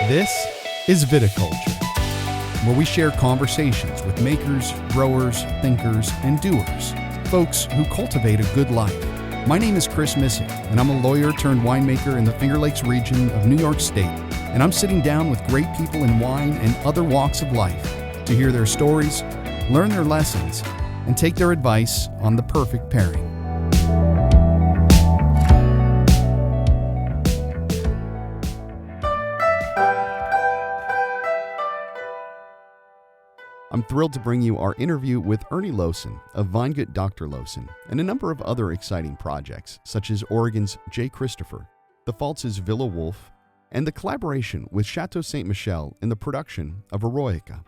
This is Viticulture, where we share conversations with makers, growers, thinkers, and doers, folks who cultivate a good life. My name is Chris Missick, and I'm a lawyer turned winemaker in the Finger Lakes region of New York State, and I'm sitting down with great people in wine and other walks of life to hear their stories, learn their lessons, and take their advice on the perfect pairing. I'm thrilled to bring you our interview with Erni Loosen of Weingut Dr. Loosen and a number of other exciting projects, such as Oregon's J. Christopher, the Pfalz's Villa Wolf, and the collaboration with Chateau St. Michel in the production of Eroica.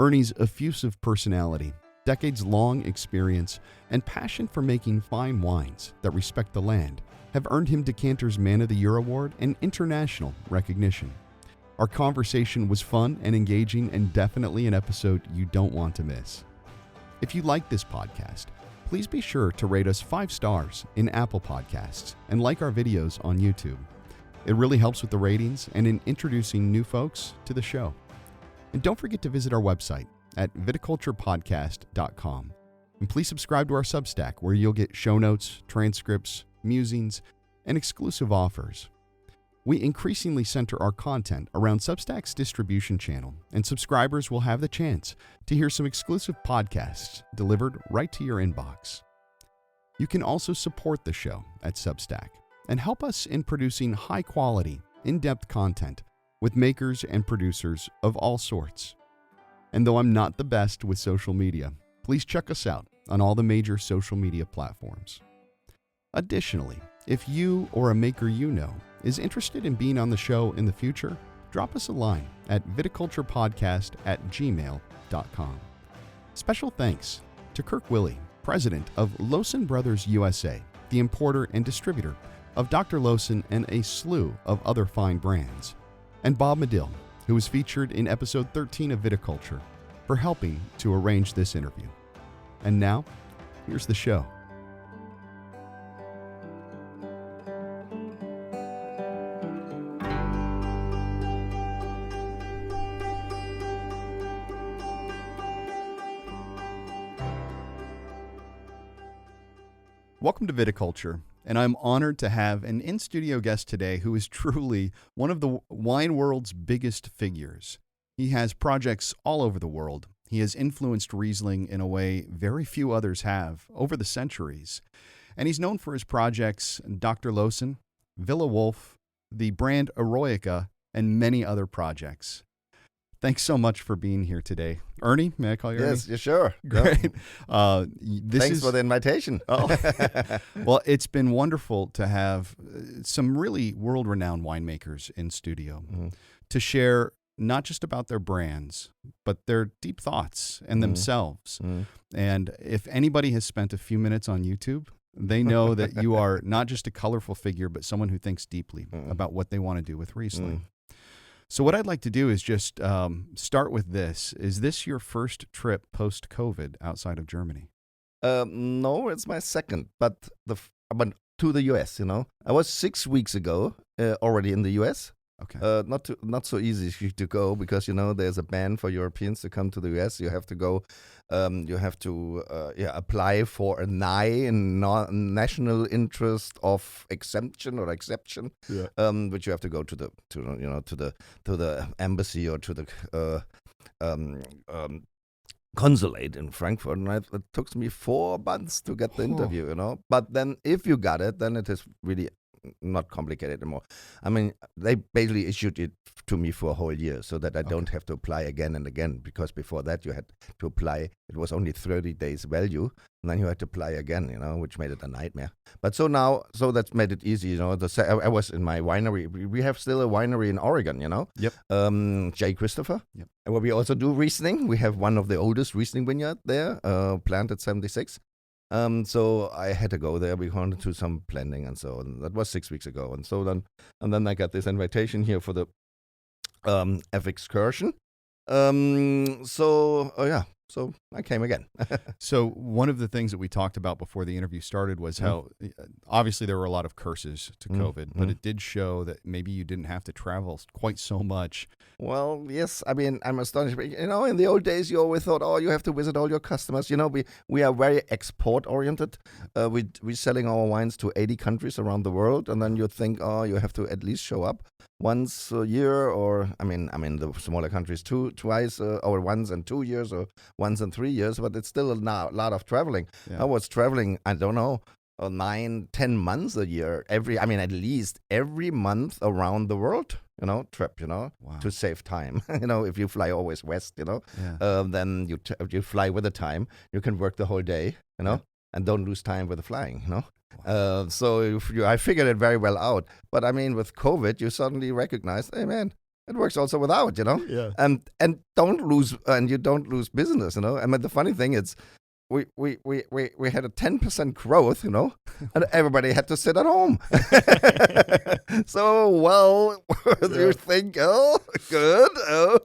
Erni's effusive personality, decades-long experience, and passion for making fine wines that respect the land have earned him Decanter's Man of the Year award and international recognition. Our conversation was fun and engaging and definitely an episode you don't want to miss. If you like this podcast, please be sure to rate us 5 stars in Apple Podcasts and like our videos on YouTube. It really helps with the ratings and in introducing new folks to the show. And don't forget to visit our website at viticulturepodcast.com. And please subscribe to our Substack, where you'll get show notes, transcripts, musings, and exclusive offers. We increasingly center our content around Substack's distribution channel, and subscribers will have the chance to hear some exclusive podcasts delivered right to your inbox. You can also support the show at Substack and help us in producing high-quality, in-depth content with makers and producers of all sorts. And though I'm not the best with social media, please check us out on all the major social media platforms. Additionally, if you or a maker you know is interested in being on the show in the future, drop us a line at viticulturepodcast@gmail.com. Special thanks to Kirk Willey, president of Loosen Brothers USA, the importer and distributor of Dr. Loosen and a slew of other fine brands, and Bob Medill, who was featured in episode 13 of Viticulture, for helping to arrange this interview. And now, here's the show. Welcome to Viticulture, and I'm honored to have an in-studio guest today who is truly one of the wine world's biggest figures. He has projects all over the world. He has influenced Riesling in a way very few others have over the centuries. And he's known for his projects Dr. Loosen, Villa Wolf, the brand Eroica, and many other projects. Thanks so much for being here today. Erni, may I call you Erni? Yes, sure. Great. Thanks for the invitation. Well, it's been wonderful to have some really world-renowned winemakers in studio to share not just about their brands, but their deep thoughts and themselves. And if anybody has spent a few minutes on YouTube, they know that you are not just a colorful figure, but someone who thinks deeply about what they want to do with Riesling. So what I'd like to do is just start with this. Is this your first trip post-COVID outside of Germany? No, it's my second, but to the US, you know. I was 6 weeks ago already in the US. Okay. Not so easy to go because, you know, there's a ban for Europeans to come to the US. You have to go, apply for a NI, national interest of exemption or exception, which you have to go to the embassy or to the consulate in Frankfurt, and it took me 4 months to get the interview, you know. But then if you got it, then it is really not complicated anymore. I mean, they basically issued it to me for a whole year so that I don't have to apply again and again, because before that you had to apply. It was only 30 days value, and then you had to apply again, you know, which made it a nightmare. But so that's made it easy, you know. I was in my winery. We have still a winery in Oregon, you know. Yep. J. Christopher. Yep. And where we also do Riesling. We have one of the oldest Riesling vineyard there, planted 76. So I had to go there. We wanted to do some blending and so on. That was 6 weeks ago. And then I got this invitation here for the excursion. So So I came again. So one of the things that we talked about before the interview started was how obviously there were a lot of curses to COVID, but it did show that maybe you didn't have to travel quite so much. Well, yes. I mean, I'm astonished. You know, in the old days, you always thought, oh, you have to visit all your customers. You know, we are very export oriented. We're selling our wines to 80 countries around the world, and then you think, oh, you have to at least show up once a year, or I mean the smaller countries twice, or once in 2 years, or once in 3 years. But it's still a lot of traveling. Yeah. I was traveling, I don't know, 9-10 months a year. At least every month around the world. You know, trip. You know, Wow. to save time. You know, if you fly always west, you know, then you fly with the time. You can work the whole day. You know, and don't lose time with the flying. You know. Wow. So I figured it very well out. But I mean, with COVID, you suddenly recognize, hey man, it works also without, you know. Yeah. And you don't lose business, you know. I mean, the funny thing is, we had a 10% growth, you know, and everybody had to sit at home. So, well, you think, oh, good. Oh.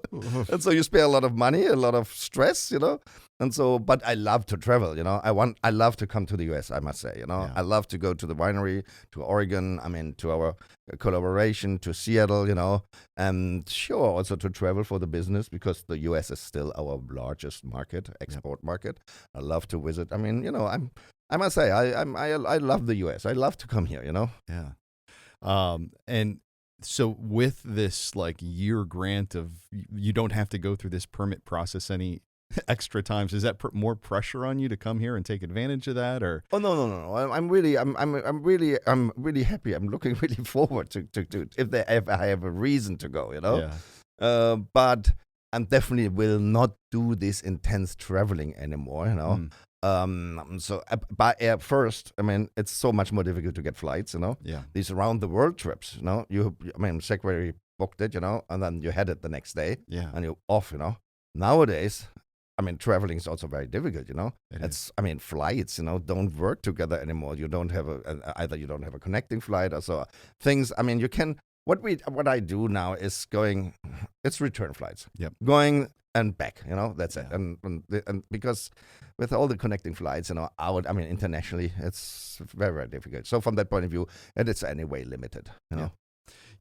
And so you spare a lot of money, a lot of stress, you know. And so, but I love to travel, you know. I love to come to the US, I must say, you know. Yeah. I love to go to the winery, to Oregon, to our collaboration, to Seattle, you know. And sure, also to travel for the business, because the US is still our largest market, export market. I love to visit. I mean, you know, I must say, I love the US. I love to come here, you know. Yeah. And so with this like year grant of, you don't have to go through this permit process any extra times. Is that more pressure on you to come here and take advantage of that, or? Oh no! I'm really happy. I'm looking really forward to if I have a reason to go, you know. Yeah. But I definitely will not do this intense traveling anymore, you know. So by air first, I mean, it's so much more difficult to get flights, you know. Yeah. These around the world trips, you know. Secretary booked it, you know, and then you had it the next day, Yeah. and you're off, you know. Nowadays, I mean, traveling is also very difficult, you know. Flights, you know, don't work together anymore. You don't have either you don't have a connecting flight or so things. I mean, you can, what I do now is it's return flights. Yep. Going and back, you know, that's it. Yeah. And because with all the connecting flights, you know, internationally, it's very, very difficult. So from that point of view, it's anyway limited, you know.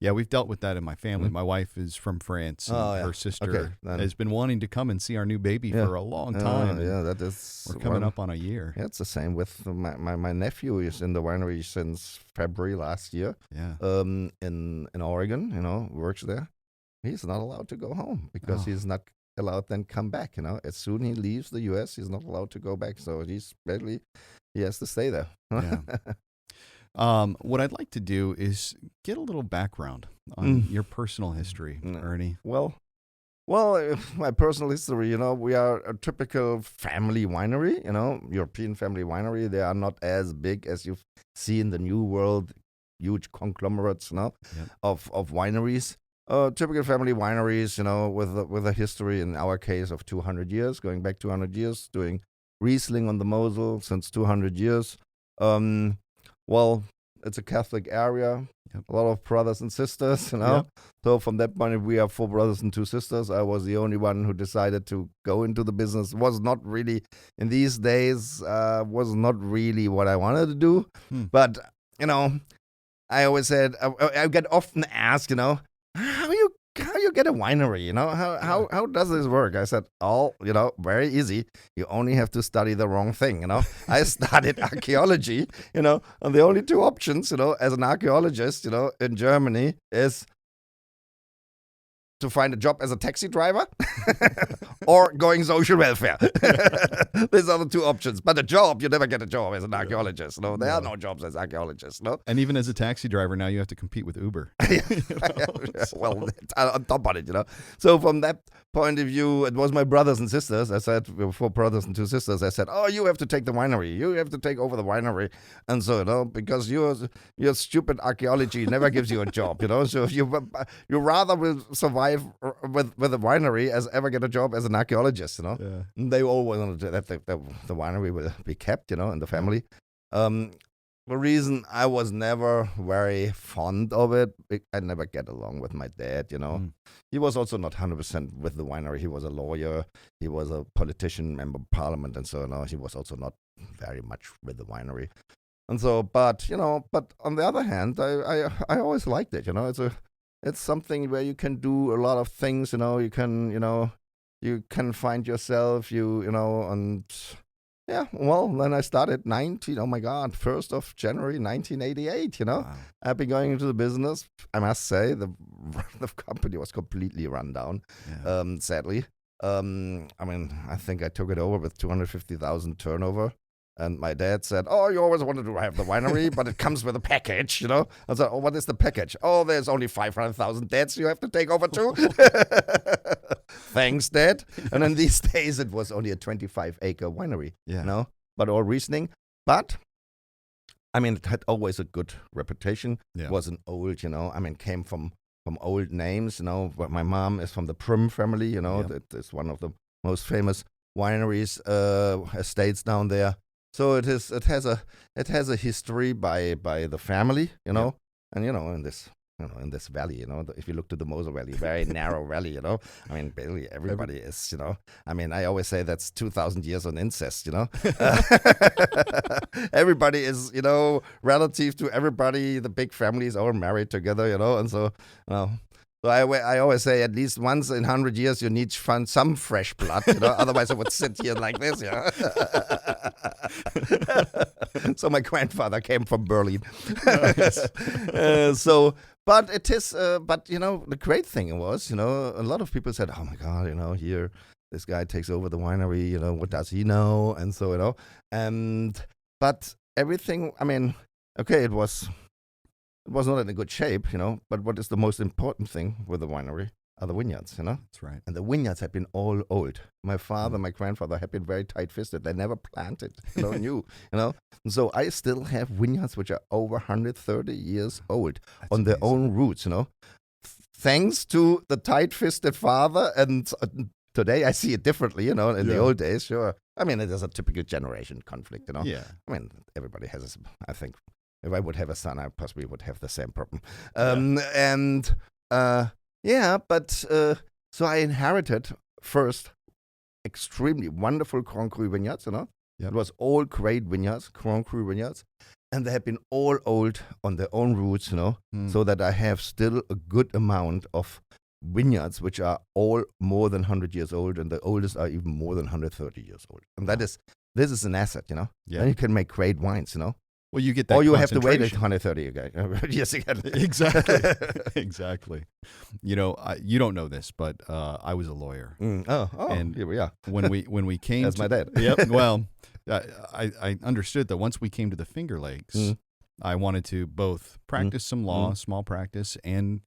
Yeah, we've dealt with that in my family. My wife is from France, and her sister has been wanting to come and see our new baby for a long time. That is. We're coming up on a year. Yeah, it's the same with my nephew. Is in the winery since February last year. Yeah. In Oregon, you know, works there. He's not allowed to go home because he's not allowed then come back. You know, as soon he leaves the U.S., he's not allowed to go back. So he has to stay there. Yeah. What I'd like to do is get a little background on your personal history, Erni. Well, my personal history, you know, we are a typical family winery, you know, European family winery. They are not as big as you see in the New World, huge conglomerates, you know, of wineries. Typical family wineries, you know, with a history, in our case, of 200 years, going back 200 years, doing Riesling on the Mosel since 200 years. Well, it's a Catholic area, a lot of brothers and sisters, you know. So from that point of view, we have 4 brothers and 2 sisters. I was the only one who decided to go into the business. Was not really, in these days, was not really what I wanted to do. But, you know, I always said, I get often asked, you know, how you get a winery, you know, how does this work? I said, you know, very easy. You only have to study the wrong thing, you know. I studied archaeology, you know, and the only 2 options, you know, as an archaeologist, you know, in Germany is to find a job as a taxi driver or going social welfare. These are the 2 options. But a job, you never get a job as an archaeologist. No, there are no jobs as archaeologists. No. And even as a taxi driver now, you have to compete with Uber. Well, on top of it, you know. So from that point of view, it was my brothers and sisters. I said, we were 4 brothers and 2 sisters. I said, oh, you have to take the winery. You have to take over the winery. And so, you know, because your stupid archaeology never gives you a job, you know. So you rather will survive with a winery as ever get a job as an archaeologist, you know. Yeah. And they all wanted that the winery will be kept, you know, in the family. the reason I was never very fond of it, I never get along with my dad, you know. He was also not 100% with the winery. He was a lawyer. He was a politician, member of parliament, and so on. He was also not very much with the winery. And so, but on the other hand, I always liked it, you know. It's something where you can do a lot of things, you know. You can find yourself, you know, and yeah, well, then I started 1st of January 1988, you know. Wow. I've been going into the business. I must say, the company was completely run down, sadly. I mean, I think I took it over with 250,000 turnover. And my dad said, "Oh, you always wanted to have the winery, but it comes with a package, you know." I said, "Oh, what is the package?" "Oh, there's only 500,000 debts you have to take over too." Thanks, Dad. And in these days, it was only a 25-acre winery, you know, but all Riesling. But, I mean, it had always a good reputation. Yeah. It wasn't old, you know. I mean, came from old names, you know. But my mom is from the Prim family, you know. That is one of the most famous wineries, estates down there. So it has a history by the family, you know, and in this valley, you know, if you look to the Moser Valley, very narrow valley, you know, I mean, barely everybody is, you know, I mean, I always say that's 2,000 years on incest, you know, everybody is, you know, relative to everybody, the big families all married together, you know, and so, so I always say at least once in 100 years you need to find some fresh blood, you know. Otherwise I would sit here like this, you know. So my grandfather came from Berlin. But it is, but you know, the great thing was, you know, a lot of people said, "Oh my God, you know, here this guy takes over the winery, you know, what does he know?" And so, you know, but everything, I mean, okay, it was not in a good shape, you know, but what is the most important thing with the winery are the vineyards, you know? That's right. And the vineyards have been all old. My father, my grandfather had been very tight-fisted. They never planted, new, you know? And so I still have vineyards which are over 130 years old. That's on their own roots, you know? Thanks to the tight-fisted father, and today I see it differently, you know, in the old days, sure. I mean, it is a typical generation conflict, you know? Yeah. I mean, everybody has, I think, if I would have a son, I possibly would have the same problem. So I inherited first extremely wonderful Grand Cru vineyards, you know. Yep. It was all great vineyards, Grand Cru vineyards, and they have been all old on their own roots, you know, so that I have still a good amount of vineyards which are all more than 100 years old, and the oldest are even more than 130 years old. And this is an asset, you know. Yeah. And you can make great wines, you know. Well, you get that. Or you have to wait 130 years again. Exactly. Exactly. You know, you don't know this, but I was a lawyer. And here we are. When we came, that's my dad. Yep. Well, I understood that once we came to the Finger Lakes, I wanted to both practice some law, small practice, and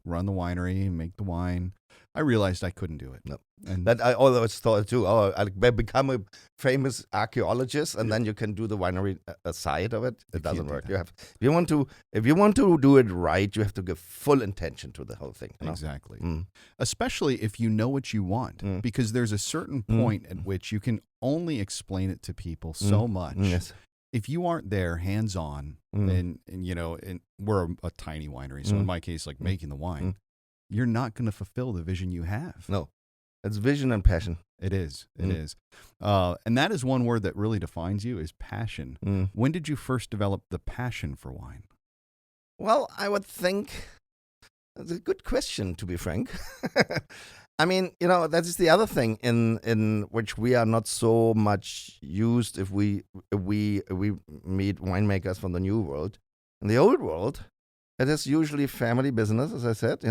run the winery and make the wine. I realized I couldn't do it. No. And that I always thought too. Oh, I'll become a famous archaeologist, and then you can do the winery side of it. It doesn't work. If you want to do it right, you have to give full intention to the whole thing. You know? Exactly. Especially if you know what you want, because there's a certain point at which you can only explain it to people so much. Yes. If you aren't there hands on, and we're a tiny winery, so in my case, like making the wine. You're not going to fulfill the vision you have. No, it's vision and passion. It is. It is. And that is one word that really defines you is passion. When did you first develop the passion for wine? Well, I would think that's a good question, to be frank. I mean, that is the other thing in which we are not so much used if we meet winemakers from the new world. In the old world, it is usually family business, as I said,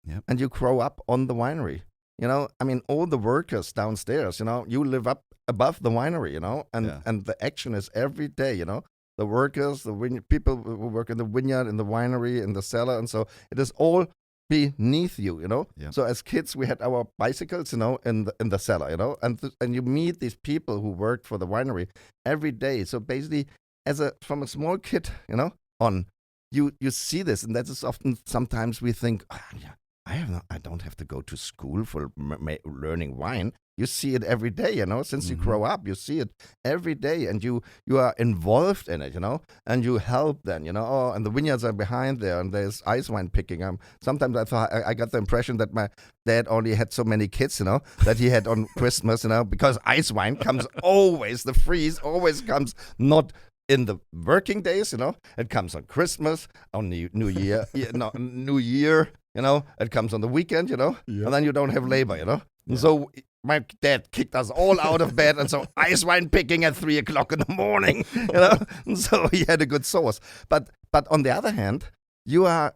Yep. And you grow up on the winery. I mean, all the workers downstairs, you live up above the winery, and the action is every day, the workers, the people who work in the vineyard, in the winery, in the cellar, and so it is all beneath you, Yep. So as kids, we had our bicycles, in the cellar, and you meet these people who worked for the winery every day. So basically, from a small kid, on, you see this, and that is often sometimes we think, I don't have to go to school for learning wine. You see it every day, since you grow up, you see it every day, and you are involved in it, and you help then, oh, and the vineyards are behind there, and there's ice wine picking. Sometimes I thought, I got the impression that my dad only had so many kids, that he had on Christmas, because ice wine comes always, the freeze always comes not in the working days, it comes on Christmas, on New Year, New Year, it comes on the weekend, and then you don't have labor, And so my dad kicked us all out of bed, and so ice wine picking at 3 o'clock in the morning, And so he had a good source. But on the other hand, you are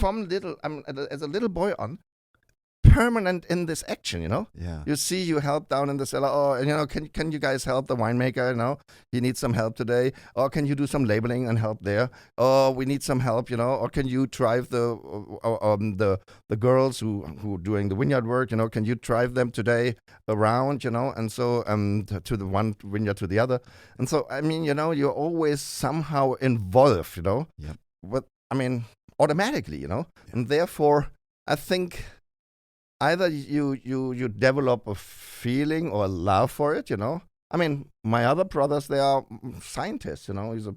as a little boy on, permanent in this action, Yeah. You see, you help down in the cellar. Oh, and can you guys help the winemaker? He needs some help today. Or can you do some labeling and help there? Oh, we need some help. Or can you drive the girls who doing the vineyard work? Can you drive them today around? And so to the one vineyard to the other. And so you're always somehow involved. Yep. But automatically. And therefore, I think either you develop a feeling or a love for it, my other brothers, they are scientists, he's a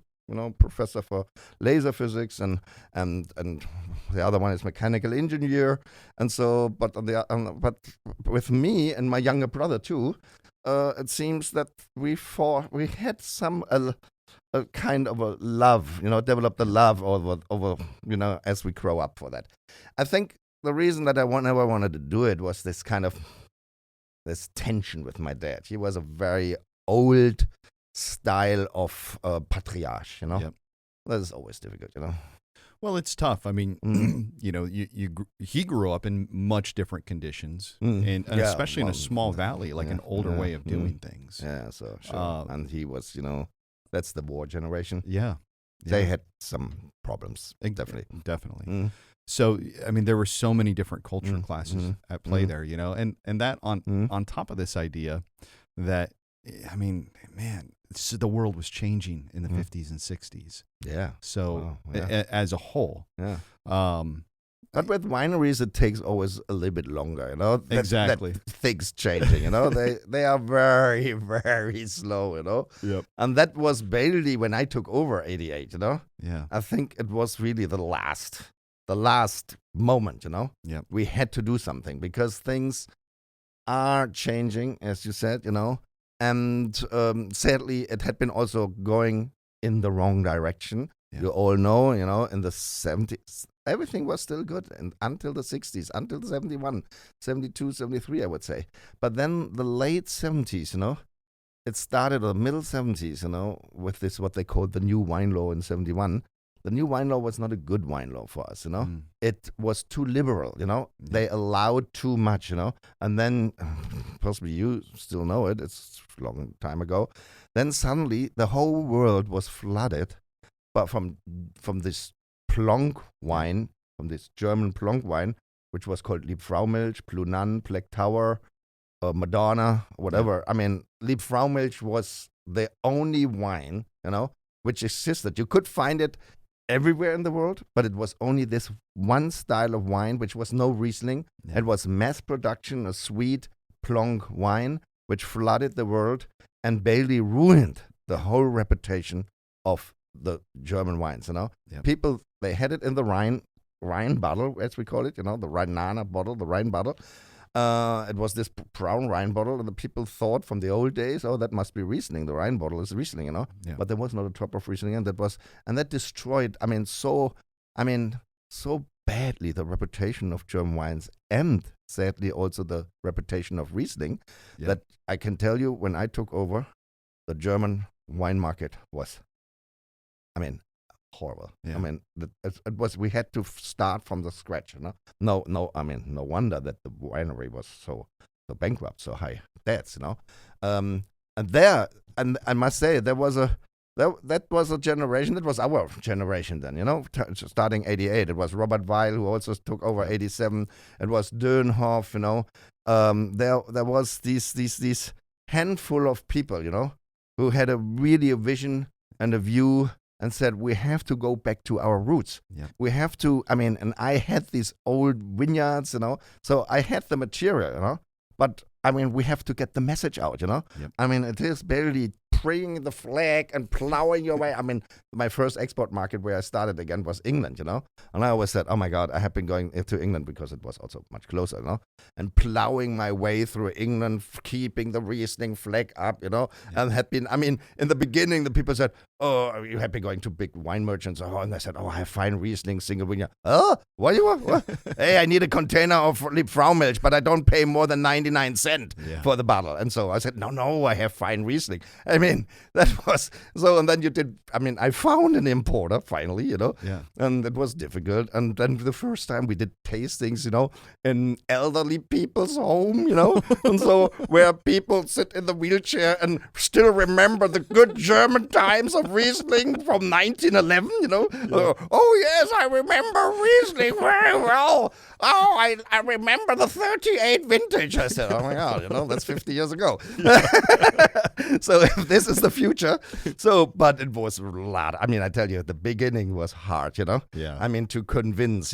professor for laser physics, and the other one is mechanical engineer, and so but with me and my younger brother too, it seems that we had some a kind of a love, developed a love over as we grow up for that. I think the reason that I never wanted to do it was this kind of this tension with my dad. He was a very old style of patriarch, Yep. That is always difficult, Well, it's tough. I mean, he grew up in much different conditions, and especially in a small valley, like an older way of doing things. Yeah, so sure. And he was, that's the war generation. Yeah. They had some problems, definitely. Definitely. So, there were so many different culture classes at play there, and that on top of this idea that, the world was changing in the 50s and 60s. Yeah. So, as a whole. Yeah. But with wineries, it takes always a little bit longer, Exactly. That things changing, they are very, very slow, Yep. And that was basically when I took over 88, Yeah. I think it was really the last moment, Yep. We had to do something because things are changing, as you said, and sadly, it had been also going in the wrong direction. Yeah. You all know, in the 70s, everything was still good and until the 60s, until the 71, 72, 73, I would say. But then the late 70s, it started, the middle 70s, with this, what they called the new wine law in 71. The new wine law was not a good wine law for us, It was too liberal, They allowed too much, And then, possibly you still know it, it's a long time ago. Then suddenly the whole world was flooded, but from this Plonk wine, from this German Plonk wine, which was called Liebfraumilch, Plunan, Black Tower, Madonna, whatever. Yeah. Liebfraumilch was the only wine, which existed. You could find it everywhere in the world, but it was only this one style of wine, which was no Riesling. Yeah. It was mass production, a sweet Plonk wine, which flooded the world and barely ruined the whole reputation of the German wines, Yep. People, they had it in the Rhine bottle, as we call it, the Rhinana bottle, the Rhine bottle. It was this brown Rhine bottle, and the people thought from the old days, oh, that must be Riesling. The Rhine bottle is Riesling, Yeah. But there was not a drop of Riesling, and that destroyed. So badly the reputation of German wines, and sadly also the reputation of Riesling, Yeah. that I can tell you, when I took over, the German wine market was, horrible. Yeah. It was. We had to start from the scratch. No. No wonder that the winery was so bankrupt, so high debts. And I must say that was a generation. That was our generation then. Starting 88, it was Robert Weil who also took over 87. It was Dönhoff. There was these handful of people. Who had a vision and a view and said, we have to go back to our roots. Yeah. We have to, and I had these old vineyards, so I had the material, but we have to get the message out, Yep. It is barely praying the flag and plowing your way. My first export market where I started again was England, and I always said, oh my God, I have been going to England because it was also much closer, and plowing my way through England, keeping the Riesling flag up, and had been, in the beginning, the people said, oh, you have been going to big wine merchants, and I said, oh, I have fine Riesling single vineyard. Oh, what do you want? What? Hey, I need a container of Liebfraumilch, but I don't pay more than 99 cents for the bottle. And so I said, no, I have fine Riesling. That was so. And then I found an importer finally, and it was difficult. And then the first time we did tastings, in elderly people's home, and so where people sit in the wheelchair and still remember the good German times of Riesling from 1911, oh yes, I remember Riesling very well. Oh, I remember the 38 vintage. I said, oh my God, that's 50 years ago. So if this is the future, but it was a lot. I tell you, the beginning was hard, Yeah. to convince,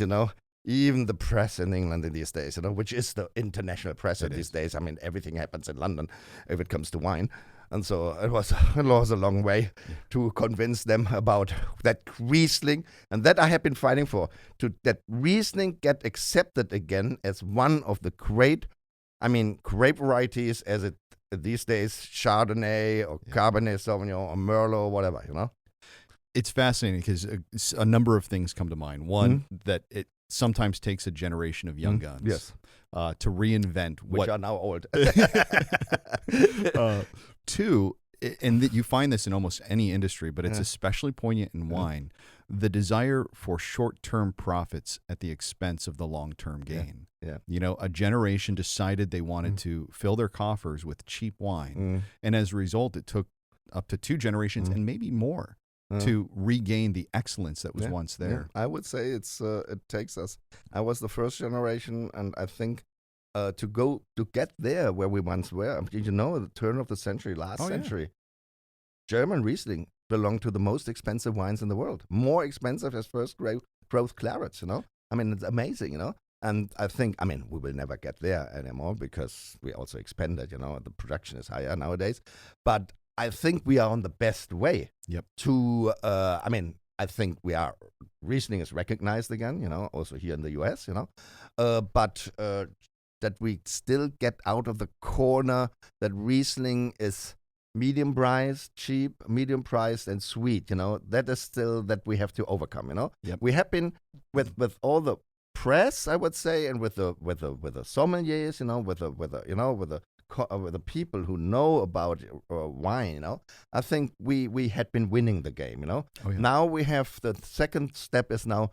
even the press in England in these days, which is the international press in these days. Everything happens in London if it comes to wine. And so it was a long way to convince them about that Riesling, and that I have been fighting for, that Riesling get accepted again as one of the great, grape varieties as it these days, Chardonnay or Cabernet Sauvignon or Merlot or whatever, It's fascinating because a number of things come to mind. One, that it sometimes takes a generation of young guns. Yes. To reinvent which are now old. Two, and that you find this in almost any industry, but it's especially poignant in wine, the desire for short-term profits at the expense of the long-term gain. Yeah. A generation decided they wanted to fill their coffers with cheap wine, and as a result, it took up to 2 generations and maybe more to regain the excellence that was once there. Yeah. I would say it takes us. I was the first generation, and I think to get there where we once were. At the turn of the century, last century, German Riesling belonged to the most expensive wines in the world, more expensive as first growth clarets. It's amazing. And I think, we will never get there anymore because we also expanded. The production is higher nowadays, but I think we are on the best way. Yep. To I think Riesling is recognized again. Also here in the U.S. But that we still get out of the corner that Riesling is medium priced, cheap, medium priced, and sweet. That is still that we have to overcome. Yep. We have been with all the press, I would say, and with the sommeliers, with the people who know about wine, I think we had been winning the game, Oh, yeah. Now we have the second step is now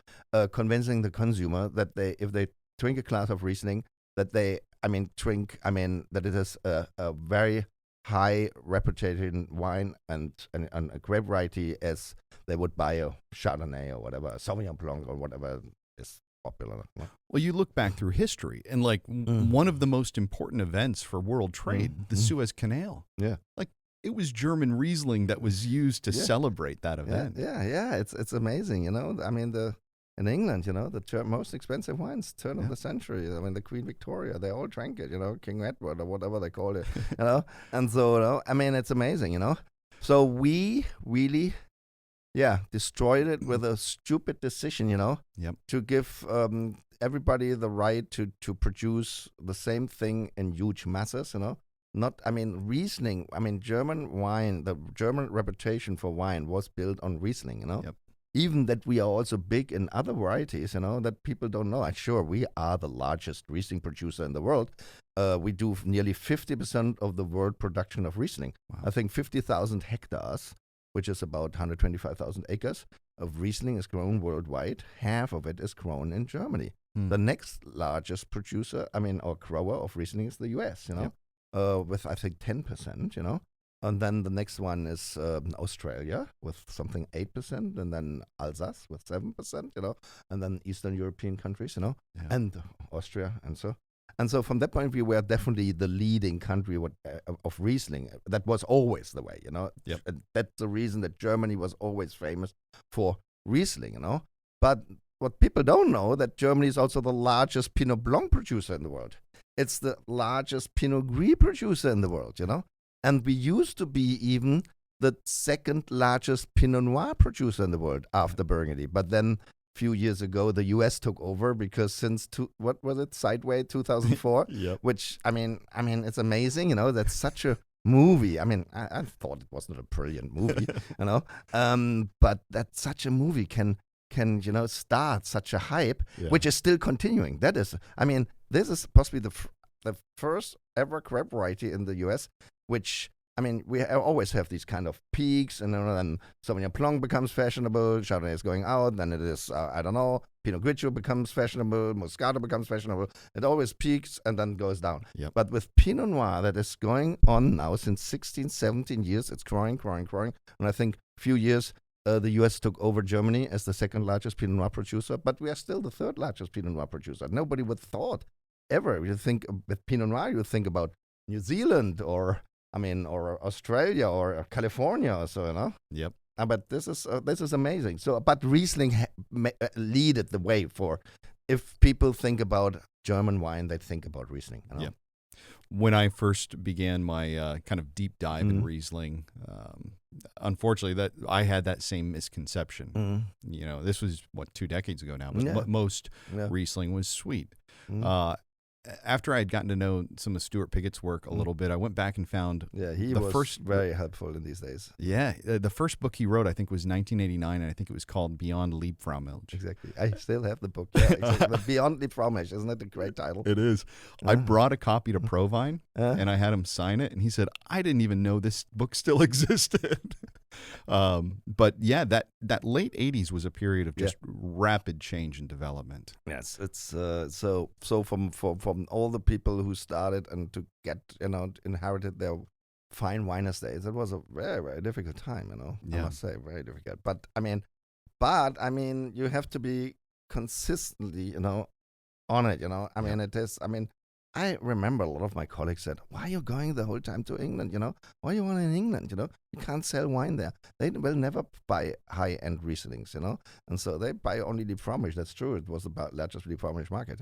convincing the consumer that if they drink a glass of Riesling, that they, that it is a very high reputation wine and a grape variety as they would buy a Chardonnay or whatever, a Sauvignon Blanc or whatever is popular. Well, you look back through history, and one of the most important events for world trade, the Suez Canal. Yeah. It was German Riesling that was used to celebrate that event. Yeah. It's amazing, in England, the most expensive wines, turn of the century. The Queen Victoria, they all drank it, King Edward or whatever they called it, And so, it's amazing, So we really, destroyed it with a stupid decision, Yep. to give everybody the right to produce the same thing in huge masses, Not, Riesling, German wine, the German reputation for wine was built on Riesling, Yep. Even that we are also big in other varieties, that people don't know. Sure, we are the largest Riesling producer in the world. We do nearly 50% of the world production of Riesling. Wow. I think 50,000 hectares, which is about 125,000 acres of Riesling is grown worldwide. Half of it is grown in Germany. The next largest producer, or grower of Riesling is the U.S., with I think 10%, And then the next one is Australia with something 8%, and then Alsace with 7%, and then Eastern European countries, Yeah. and Austria and so. And so from that point of view, we are definitely the leading country of Riesling. That was always the way, Yep. And that's the reason that Germany was always famous for Riesling, But what people don't know, that Germany is also the largest Pinot Blanc producer in the world. It's the largest Pinot Gris producer in the world, And we used to be even the second largest Pinot Noir producer in the world after Burgundy. But then few years ago, the U.S. took over because since what was it, Sideway 2004, Yep. which I mean, it's amazing, That's such a movie. I mean, I thought it wasn't a brilliant movie, but that such a movie can start such a hype, which is still continuing. That is, I mean, this is possibly the first ever grape variety in the U.S. which. I mean, we always have these kind of peaks, and then Sauvignon Blanc becomes fashionable, Chardonnay is going out, then it is, Pinot Grigio becomes fashionable, Moscato becomes fashionable. It always peaks and then goes down. Yep. But with Pinot Noir, that is going on now since 16, 17 years, it's growing. And I think a few years, the U.S. took over Germany as the second largest Pinot Noir producer, but we are still the third largest Pinot Noir producer. Nobody would thought ever. You think with Pinot Noir, you think about New Zealand or Australia or California or so, Yep. But this is amazing. So, but Riesling leaded the way for, if people think about German wine, they think about Riesling. Yep. When I first began my kind of deep dive in Riesling, unfortunately, that I had that same misconception. This was 2 decades ago now, but most Riesling was sweet. After I had gotten to know some of Stuart Piggott's work a little bit, I went back and found he was very helpful in these days. Yeah, the first book he wrote, I think, was 1989, and I think it was called Beyond Liebfraumilch. Exactly. I still have the book. Yeah, exactly. But Beyond Liebfraumilch, isn't that a great title? It is. I brought a copy to Provine, and I had him sign it, and he said, I didn't even know this book still existed. But yeah, that late 80s was a period of just rapid change and development. Yes, it's so from all the people who started and to get inherited their fine wine estates, it was a very, very difficult time, I must say, very difficult. But I mean you have to be consistently on it, it is, I remember a lot of my colleagues said, why are you going the whole time to England, Why are you want in England, You can't sell wine there. They will never buy high-end Rieslings, And so they buy only Liebfraumilch. That's true. It was the largest Liebfraumilch market,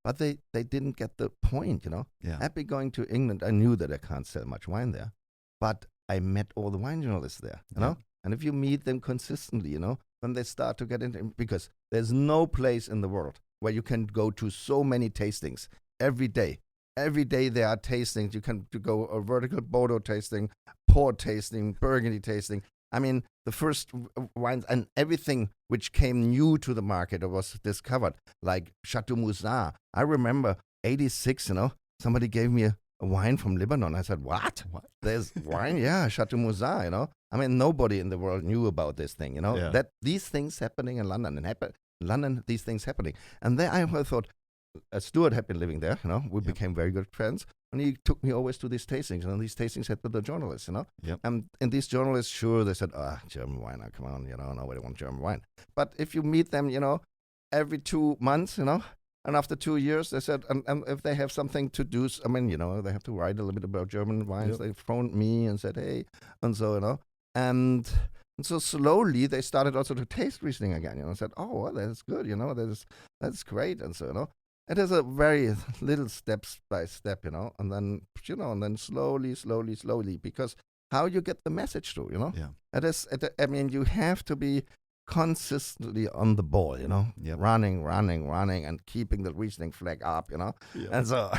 But they didn't get the point, Happy going to England, I knew that I can't sell much wine there. But I met all the wine journalists there, And if you meet them consistently, then they start to get into, because there's no place in the world where you can go to so many tastings every day. Every day there are tastings. You can go a vertical Bordeaux tasting, port tasting, Burgundy tasting. I mean, the first wines and everything which came new to the market or was discovered, like Chateau Moussin. I remember 86, somebody gave me a wine from Lebanon. I said, what? There's wine? Yeah, Chateau Moussin, I mean, nobody in the world knew about this thing, that these things happening in London these things happening. And there I thought, Stuart had been living there, we became very good friends, and he took me always to these tastings, and these tastings had with the journalists, And these journalists, sure, they said, German wine, come on, nobody wants German wine. But if you meet them, every 2 months, and after 2 years, they said, and if they have something to do, they have to write a little bit about German wines. They phoned me and said, hey, and so, and so slowly they started also to taste Riesling again, and said, oh, well, that's good, that's great, and so, It is a very little steps by step, and then slowly, because how you get the message through, Yeah. You have to be consistently on the ball, running, and keeping the Riesling flag up, and so.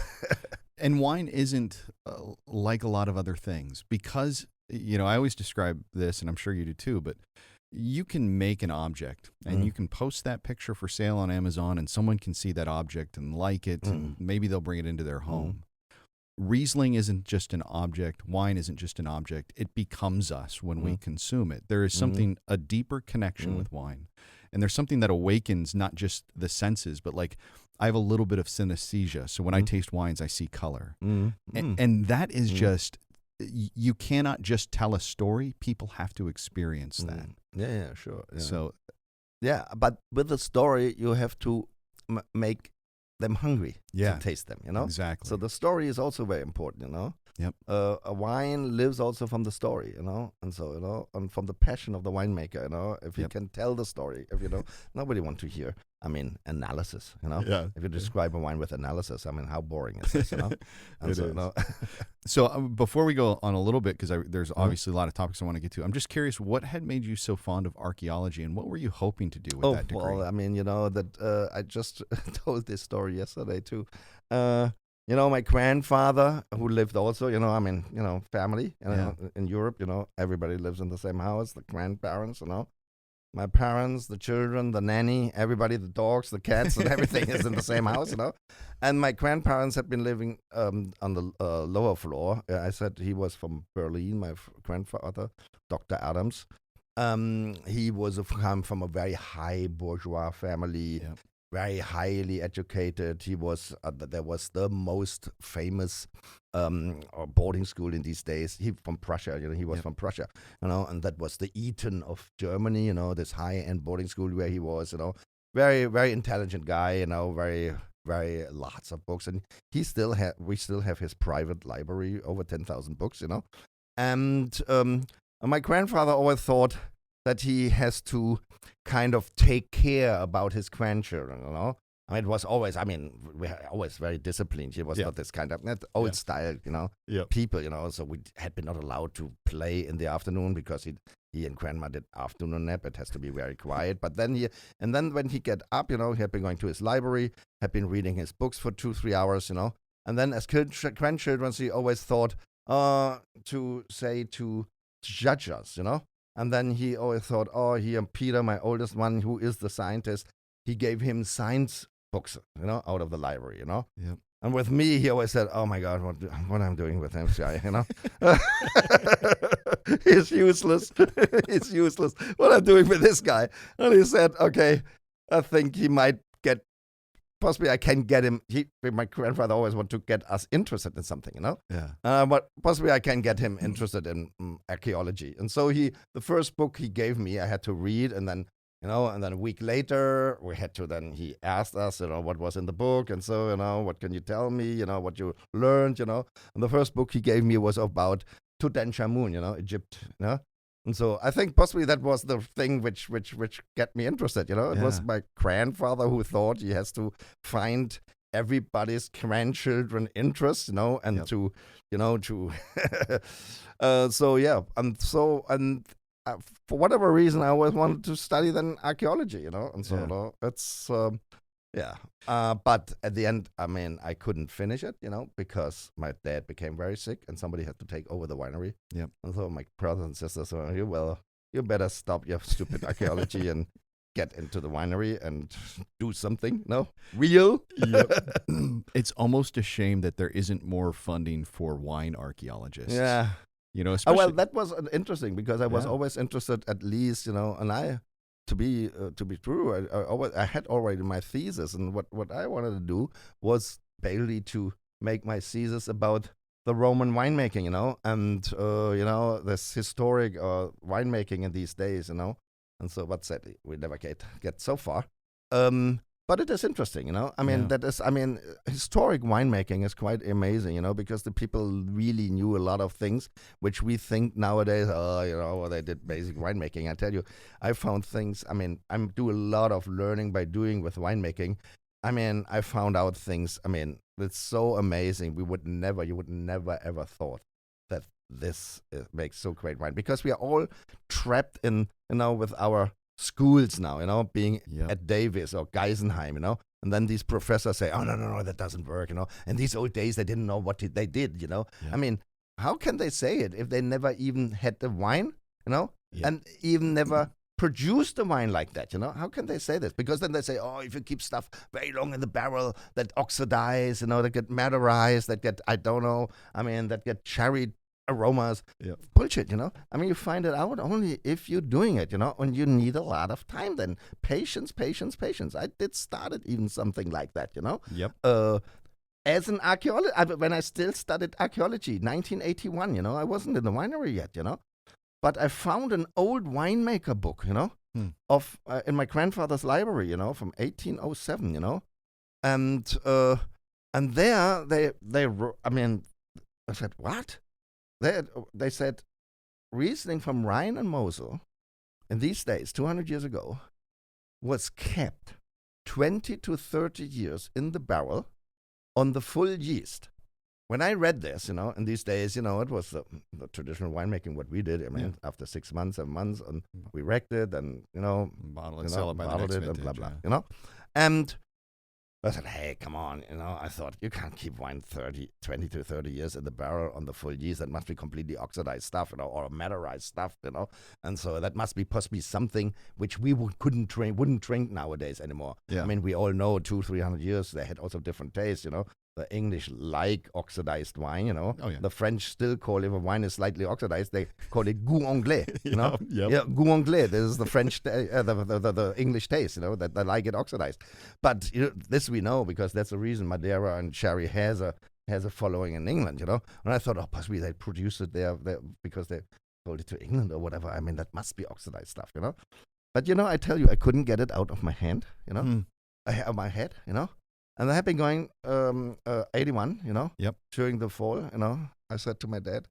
And wine isn't like a lot of other things because, I always describe this, and I'm sure you do too, but you can make an object and you can post that picture for sale on Amazon, and someone can see that object and like it, and maybe they'll bring it into their home. Riesling isn't just an object. Wine isn't just an object. It becomes us when we consume it. There is something, a deeper connection with wine. And there's something that awakens not just the senses, but like I have a little bit of synesthesia. So when I taste wines, I see color. And that is just, you cannot just tell a story. People have to experience that. Yeah, sure. Yeah. So, yeah, but with the story, you have to make them hungry Yeah. to taste them, you know? Exactly. So the story is also very important, you know? Yep. A wine lives also from the story, you know? And so, you know, and from the passion of the winemaker, you know? If you Yep. can tell the story, if you know, nobody wants to hear, I mean, analysis, you know? Yeah. If you describe a wine with analysis, I mean, how boring is this, you know? And It so, is. You know, So before we go on a little bit, because there's obviously a lot of topics I want to get to, I'm just curious, what had made you so fond of archaeology, and what were you hoping to do with that degree? well, I mean, you know, that I just told this story yesterday too. You know, my grandfather, who lived also, you know, I mean, you know, family, you know, in Europe, you know, everybody lives in the same house, the grandparents, you know. My parents, the children, the nanny, everybody, the dogs, the cats, and everything is in the same house, you know. And my grandparents had been living on the lower floor. I said he was from Berlin, my grandfather, Dr. Adams. He was come from a very high bourgeois family, very highly educated. He was there was the most famous boarding school in these days. He from Prussia, you know. He was from Prussia, you know, and that was the Eton of Germany, you know. This high-end boarding school where he was, you know, very very intelligent guy, you know, very lots of books, and we still have his private library, over 10,000 books, you know, and my grandfather always thought that he has to kind of take care about his grandchildren, you know. I mean, it was always, I mean, we were always very disciplined. He was not this kind of old style, you know, people, you know. So we had been not allowed to play in the afternoon because he and grandma did afternoon nap. It has to be very quiet. But then when he get up, you know, he had been going to his library, had been reading his books for 2-3 hours, you know. And then as grandchildren, he always thought to say to judge us, you know. And then he always thought, here, Peter, my oldest one, who is the scientist, he gave him science books, you know, out of the library, you know. Yep. And with me, he always said, oh, my God, what I'm doing with him, guy, you know. He's useless. He's useless. What I'm doing with this guy. And he said, okay, I think he might get, possibly I can get him, my grandfather always wanted to get us interested in something, you know. Yeah. But possibly I can get him interested in archaeology. And so the first book he gave me, I had to read, and then, you know, and then a week later, he asked us, you know, what was in the book, and so, you know, what can you tell me, you know, what you learned, you know. And the first book he gave me was about Tutankhamun, you know, Egypt, you know. And so I think possibly that was the thing which got me interested, you know. It was my grandfather who thought he has to find everybody's grandchildren interest, you know, and to, you know, to, for whatever reason, I always wanted to study then archaeology, you know, and so you know, it's but at the end, I mean, I couldn't finish it, you know, because my dad became very sick and somebody had to take over the winery. Yep. And so my brothers and sisters were, you better stop your stupid archaeology and get into the winery and do something, no? Real? Yep. It's almost a shame that there isn't more funding for wine archaeologists. Yeah. You know, especially... well, that was interesting because I was always interested, at least, you know, and to be true, I had already my thesis, and what I wanted to do was basically to make my thesis about the Roman winemaking, you know, and you know, this historic winemaking in these days, you know, and so what said we never get so far. But it is interesting, you know. I mean, historic winemaking is quite amazing, you know, because the people really knew a lot of things which we think nowadays, you know, they did basic winemaking. I tell you, I found things. I mean, I do a lot of learning by doing with winemaking. I mean, I found out things. I mean, it's so amazing. You would never ever thought that this makes so great wine, because we are all trapped in, you know, with our schools now, you know, being at Davis or Geisenheim, you know, and then these professors say, oh, no, that doesn't work, you know, and these old days, they didn't know what they did, you know. I mean, how can they say it if they never even had the wine, you know, and even never produced the wine like that, you know? How can they say this? Because then they say, oh, if you keep stuff very long in the barrel, that oxidize, you know, that get madderized, that get, I don't know, I mean, that get cherry aromas. Bullshit, you know. I mean, you find it out only if you're doing it, you know, and you need a lot of time then. Patience. I did started even something like that, you know. As an archaeologist, when I still studied archaeology, 1981, you know, I wasn't in the winery yet, you know. But I found an old winemaker book, you know, of in my grandfather's library, you know, from 1807, you know. and there I said, what? They said Riesling from Rhine and Mosel in these days, 200 years ago, was kept 20 to 30 years in the barrel on the full yeast. When I read this, in these days, it was the traditional winemaking, what we did. After 6 months, 7 months, and we wrecked it, and, bottle and sell it by the next vintage, and blah, blah, And I said, hey, come on, I thought you can't keep wine 20 to 30 years in the barrel on the full yeast. That must be completely oxidized stuff, or matterized stuff, And so that must be possibly something which we wouldn't drink nowadays anymore. Yeah. We all know 200-300 years, they had also different tastes, The English like oxidized wine, Oh, yeah. The French still call, if a wine is slightly oxidized, they call it goût anglais, Yep. Yeah, goût anglais. This is the French, the English taste, that they like it oxidized. But this we know because that's the reason Madeira and sherry has a following in England, And I thought, possibly they produced it there because they sold it to England or whatever. That must be oxidized stuff, But I tell you, I couldn't get it out of my hand, my head, And I had been going 81, Yep. during the fall, I said to my dad,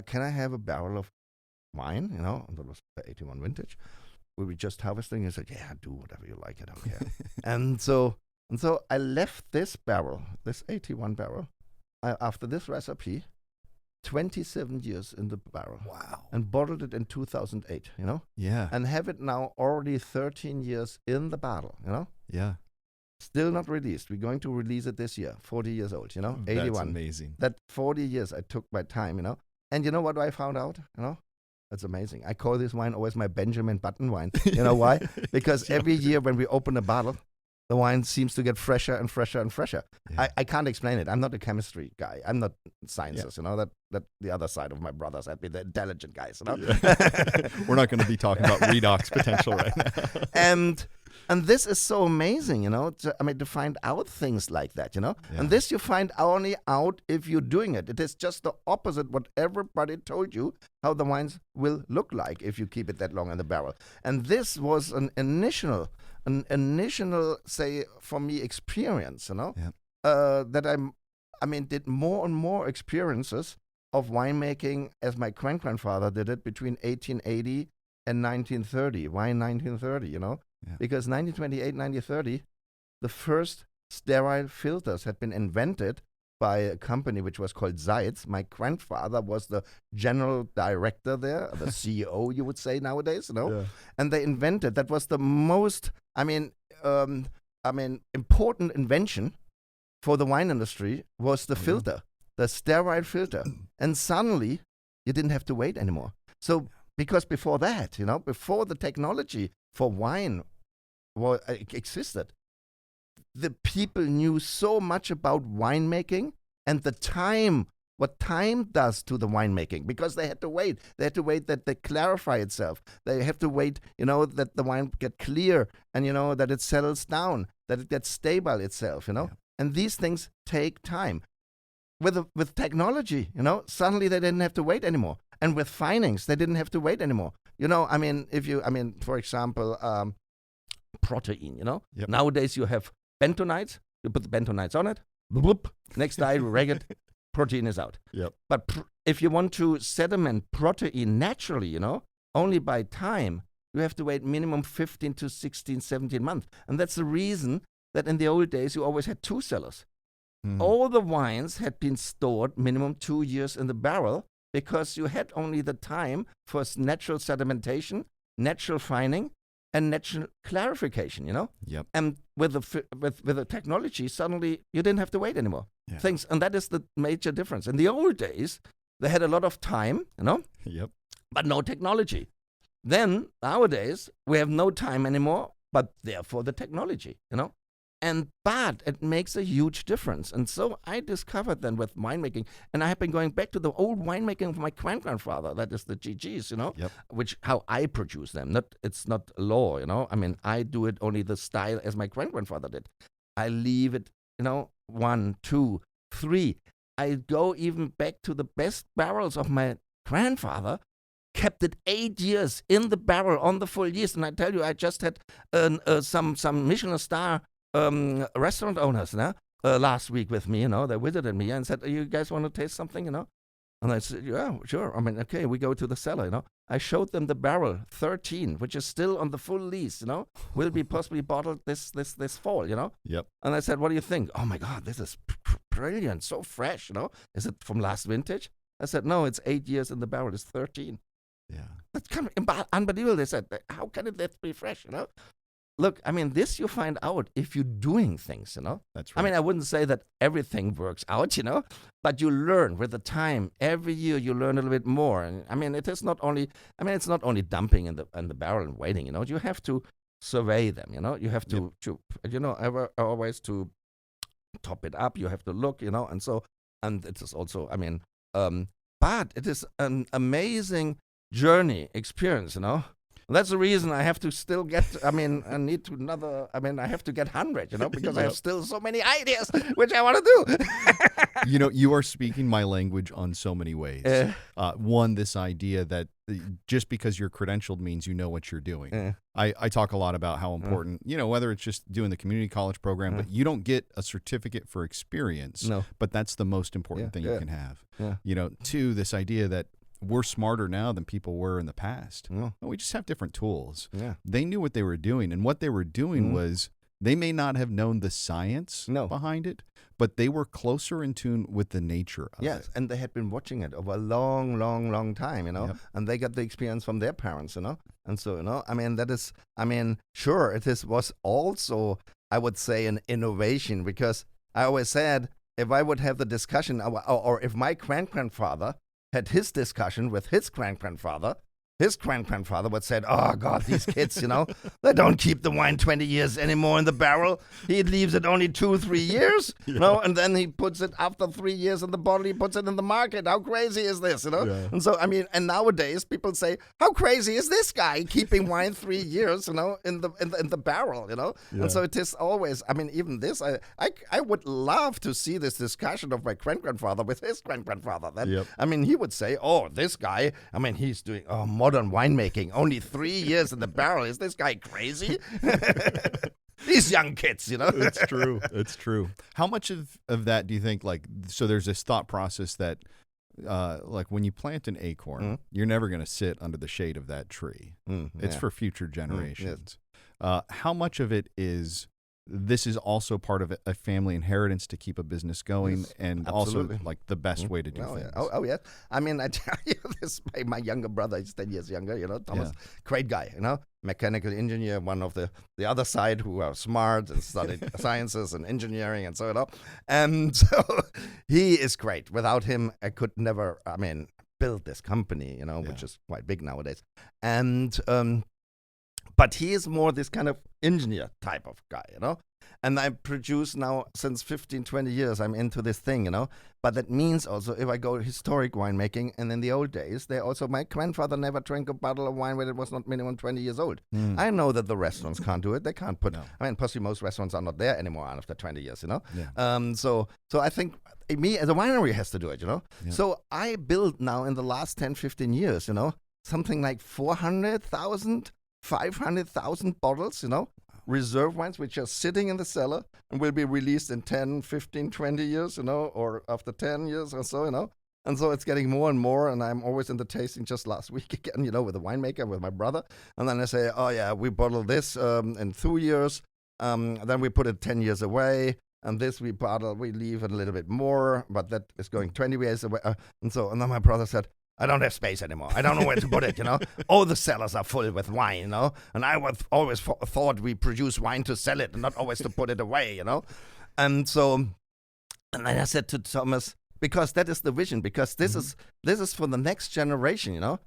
can I have a barrel of wine, And that was the 81 vintage. We were just harvesting. He said, yeah, do whatever you like, I don't care. and so I left this barrel, this 81 barrel, after this recipe, 27 years in the barrel. Wow. And bottled it in 2008, Yeah. And have it now already 13 years in the bottle, Yeah. Still not released. We're going to release it this year, 40 years old, 81. That's amazing. That 40 years I took my time, And you know what I found out, That's amazing. I call this wine always my Benjamin Button wine. You know why? Because every year when we open a bottle, the wine seems to get fresher and fresher and fresher. Yeah. I can't explain it. I'm not a chemistry guy. I'm not sciences, that the other side of my brothers. I'd be the intelligent guys, Yeah. We're not going to be talking about redox potential right now. And this is so amazing, to find out things like that, Yeah. And this you find only out if you're doing it. It is just the opposite what everybody told you how the wines will look like if you keep it that long in the barrel. And this was an initial, say, for me, experience, Yeah. That did more and more experiences of winemaking as my grandfather did it between 1880 and 1930, wine 1930, Yeah. Because 1928, 1930, the first sterile filters had been invented by a company which was called Seitz. My grandfather was the general director there, the CEO, you would say nowadays, Yeah. And they invented, that was the most, important invention for the wine industry was the filter, the sterile filter. And suddenly, you didn't have to wait anymore. So, because before that, before the technology for wine existed, the people knew so much about winemaking and the time, what time does to the winemaking, because they had to wait. They had to wait that they clarify itself. They have to wait, that the wine get clear and, that it settles down, that it gets stable itself, Yeah. And these things take time. With technology, suddenly they didn't have to wait anymore. And with finings, they didn't have to wait anymore. For example, protein, Yep. Nowadays you have bentonites, you put the bentonites on it, bloop, next day you reg it, protein is out. Yep. But if you want to sediment protein naturally, only by time, you have to wait minimum 15 to 16, 17 months. And that's the reason that in the old days you always had two cellars. Mm. All the wines had been stored minimum 2 years in the barrel because you had only the time for natural sedimentation, natural fining, and natural clarification, Yep. And with the technology, suddenly you didn't have to wait anymore. Yeah. And that is the major difference. In the old days, they had a lot of time, Yep. but no technology. Then nowadays we have no time anymore, but therefore the technology, But it makes a huge difference. And so I discovered then with winemaking, and I have been going back to the old winemaking of my grandfather, that is the GGs, Yep. which how I produce them. It's not law, I do it only the style as my grandfather did. I leave it, 1, 2, 3. I go even back to the best barrels of my grandfather, kept it 8 years in the barrel on the full yeast. And I tell you, I just had some Michelin star restaurant owners, last week with me, they visited me and said, you guys want to taste something, And I said, yeah, sure. I mean, okay, we go to the cellar, I showed them the barrel 13, which is still on the full lease, will be possibly bottled this fall, Yep. And I said, what do you think? Oh my God, this is brilliant, so fresh, Is it from last vintage? I said, no, it's 8 years in the barrel, it's 13. Yeah. That's kind of unbelievable. They said, how can it be fresh, Look, I mean, this you find out if you're doing things, That's right. I mean, I wouldn't say that everything works out, but you learn with the time. Every year you learn a little bit more. And I mean, it's not only dumping in the barrel and waiting, You have to survey them, You have to, always to top it up. You have to look, and it is also, I mean, but it is an amazing journey experience, That's the reason I have to still get, I have to get 100, because I have still so many ideas which I want to do. You are speaking my language on so many ways. One, this idea that just because you're credentialed means you know what you're doing. I talk a lot about how important, whether it's just doing the community college program, but you don't get a certificate for experience, but that's the most important thing you can have. Two, this idea that we're smarter now than people were in the past. We just have different tools. They knew what they were doing, and what they were doing was they may not have known the science behind it, but they were closer in tune with the nature of it. Yes, and they had been watching it over a long, long, long time, and they got the experience from their parents, And so, sure, was also, I would say, an innovation, because I always said, if I would have the discussion, or if my grandfather had his discussion with his grandfather would say, oh, God, these kids, they don't keep the wine 20 years anymore in the barrel. He leaves it only 2-3 years, and then he puts it after 3 years in the bottle, he puts it in the market. How crazy is this, And so, and nowadays people say, how crazy is this guy keeping wine 3 years, in the barrel, And so it is always, even this, I would love to see this discussion of my grandfather with his grandfather. Then, he would say, oh, this guy, he's doing, modern winemaking, only 3 years in the barrel. Is this guy crazy? These young kids, It's true. It's true. How much of that do you think, so there's this thought process that, when you plant an acorn, you're never going to sit under the shade of that tree. It's for future generations. How much of it is, this is also part of a family inheritance to keep a business going, and absolutely. Also the best way to do things. Oh, yes. I tell you this, my younger brother, he's 10 years younger, Thomas, great guy, mechanical engineer, one of the other side who are smart and studied sciences and engineering and so, And so he is great. Without him, I could never, build this company, which is quite big nowadays. And, but he is more this kind of engineer type of guy, And I produce now, since 15, 20 years, I'm into this thing, But that means also, if I go historic winemaking, and in the old days, my grandfather never drank a bottle of wine when it was not minimum 20 years old. I know that the restaurants can't do it. They can't put, possibly most restaurants are not there anymore after 20 years, So I think me as a winery has to do it, So I built now in the last 10, 15 years, something like 400,000 500,000 bottles, reserve wines, which are sitting in the cellar and will be released in 10, 15, 20 years, or after 10 years or so, And so it's getting more and more, and I'm always in the tasting. Just last week again, with a winemaker, with my brother. And then I say, oh, yeah, we bottle this in 2 years. Then we put it 10 years away. And this we leave it a little bit more, but that is going 20 years away. And then my brother said, I don't have space anymore. I don't know where to put it, All the cellars are full with wine, And I always thought we produce wine to sell it and not always to put it away, And then I said to Thomas, because that is the vision, because this is for the next generation,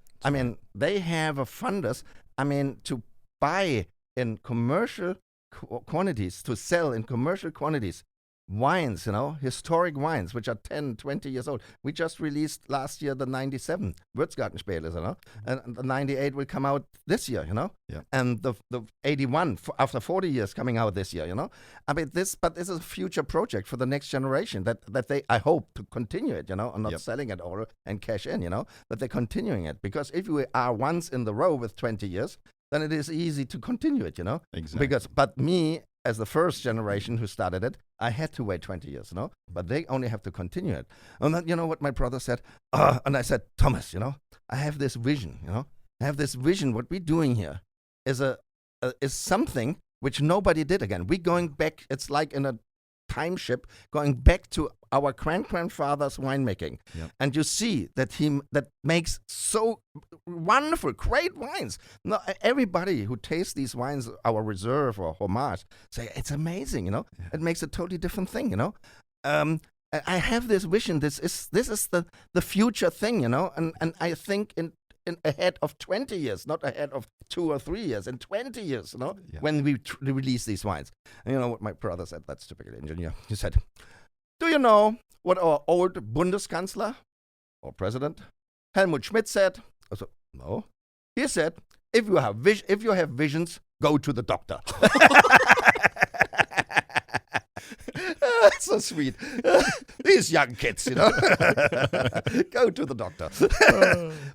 they have a fundus, to buy in commercial quantities, to sell in commercial quantities, wines, historic wines, which are 10, 20 years old. We just released last year the 97 Würzgartenspieles, and the 98 will come out this year, And the 81 after 40 years coming out this year, but this is a future project for the next generation that they, I hope, to continue it, and not selling it all and cash in, but they're continuing it, because if you are once in the row with 20 years, then it is easy to continue it, Exactly. But me, as the first generation who started it, I had to wait 20 years, but they only have to continue it. And then, you know what my brother said? And I said, Thomas, I have this vision, I have this vision. What we're doing here is is something which nobody did again. We're going back. It's like in a time ship going back to our grandfather's winemaking. Yep. And you see that that makes so wonderful, great wines. No, everybody who tastes these wines, our reserve or homage, say it's amazing, Yeah. It makes a totally different thing, I have this vision. This is the future thing, and I think in ahead of 20 years, not ahead of 2 or 3 years, in 20 years, Yeah. when we release these wines. And you know what my brother said? That's typical engineer. He said, do you know what our old Bundeskanzler or president Helmut Schmidt said? I said, no. He said, if you have visions, go to the doctor. That's so sweet. These young kids, go to the doctor.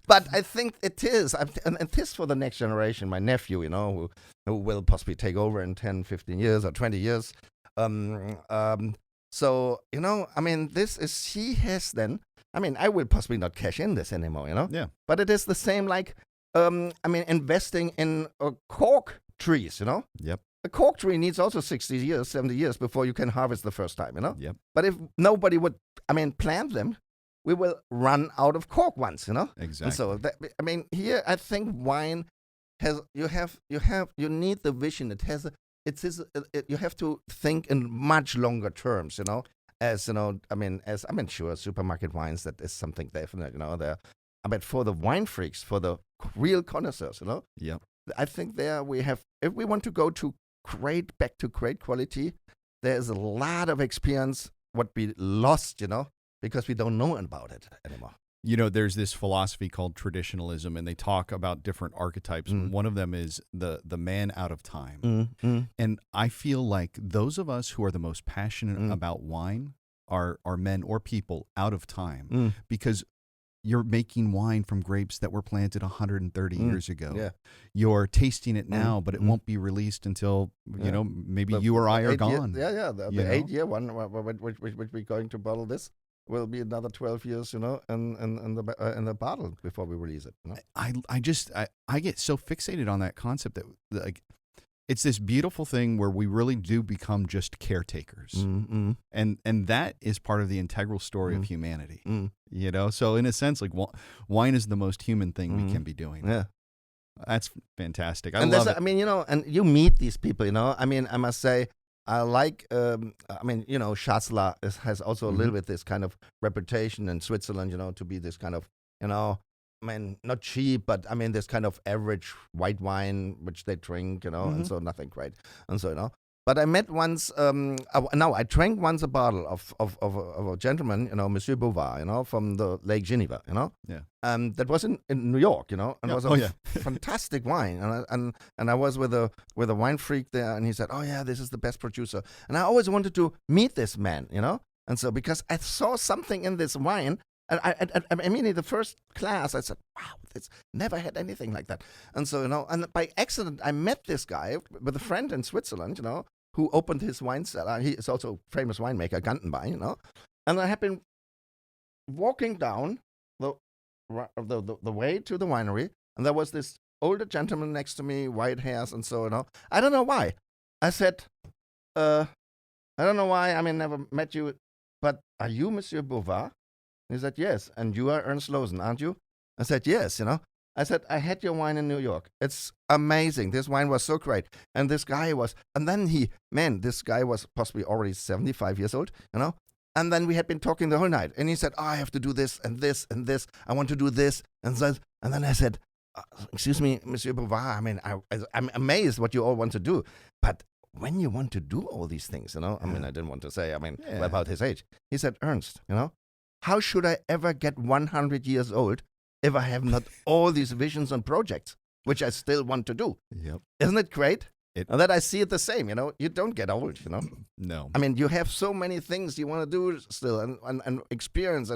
But I think it is, and it is for the next generation, my nephew, who will possibly take over in 10, 15 years or 20 years. So, this is, he has then, I will possibly not cash in this anymore, Yeah. But it is the same like, investing in cork trees, Yep. A cork tree needs also 60 years, 70 years before you can harvest the first time, Yep. But if nobody would, plant them, we will run out of cork ones, Exactly. And so, here I think wine has, you need the vision. You have to think in much longer terms, as, sure, supermarket wines, that is something definite, there. But for the wine freaks, for the real connoisseurs, Yep. I think there we have, if we want to go to back to great quality, there's a lot of experience what we lost, because we don't know about it anymore. There's this philosophy called traditionalism, and they talk about different archetypes. Mm. One of them is the man out of time. And I feel like those of us who are the most passionate about wine are men or people out of time, because you're making wine from grapes that were planted 130 years ago. Yeah. You're tasting it now, but it won't be released until, maybe you or I are gone. The 8-year one, which we're going to bottle this, will be another 12 years, in the bottle before we release it. I get so fixated on that concept that, like, it's this beautiful thing where we really do become just caretakers. And that is part of the integral story of humanity. So in a sense, like, wine is the most human thing we can be doing. Yeah. That's fantastic. I love it. And you meet these people, I must say, I like, Schatzler has also a little bit this kind of reputation in Switzerland, to be this kind of, not cheap, but this kind of average white wine which they drink, and so nothing great, and so But I met once, I drank once a bottle of a gentleman, Monsieur Bouvard, from the Lake Geneva, Yeah. That was in New York, and it was a fantastic wine, and I was with a wine freak there, and he said, oh yeah, this is the best producer, and I always wanted to meet this man, and so because I saw something in this wine. In the first class, I said, wow, it's never had anything like that. And so, and by accident, I met this guy with a friend in Switzerland, who opened his wine cellar. He is also a famous winemaker, Gantenbein, And I had been walking down the way to the winery, and there was this older gentleman next to me, white hairs, and so, I don't know why. I said, I don't know why, never met you, but are you Monsieur Bouvard? He said, yes. And you are Ernst Loosen, aren't you? I said, yes, I said, I had your wine in New York. It's amazing. This wine was so great. And this guy was, and then this guy was possibly already 75 years old, And then we had been talking the whole night. And he said, oh, I have to do this and this and this. I want to do this and that. And then I said, excuse me, Monsieur Bouvard, I'm amazed what you all want to do. But when you want to do all these things, I didn't want to say, about his age. He said, Ernst, how should I ever get 100 years old if I have not all these visions and projects, which I still want to do? Yep. Isn't it great? And that I see it the same, you don't get old, No. You have so many things you want to do still and experience,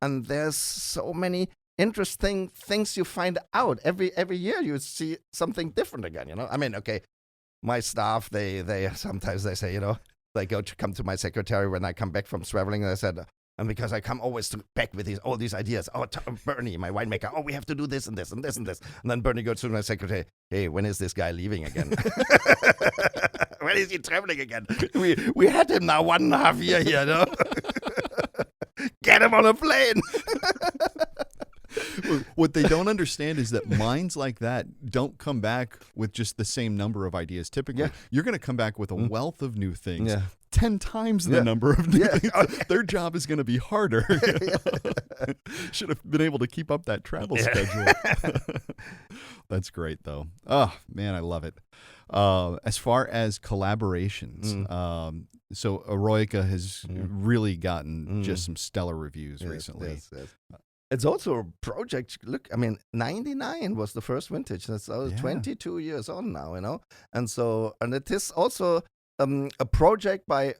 and there's so many interesting things you find out. Every year you see something different again, Okay, my staff, they sometimes they say, they come to my secretary when I come back from traveling, and I said, and because I come always back with all these ideas. Oh, Bernie, my winemaker. Oh, we have to do this and this and this and this. And then Bernie goes to my secretary. Hey, when is this guy leaving again? When is he traveling again? We had him now 1.5 years here. Get him on a plane. What they don't understand is that minds like that don't come back with just the same number of ideas. Typically, you're going to come back with a wealth of new things. 10 times the number of new things. Their job is going to be harder. Should have been able to keep up that travel schedule. That's great, though. Oh, man, I love it. As far as collaborations, so Eroica has really gotten just some stellar reviews recently. Yes. It's also a project. Look, 99 was the first vintage. That's 22 years on now, and it is also a project by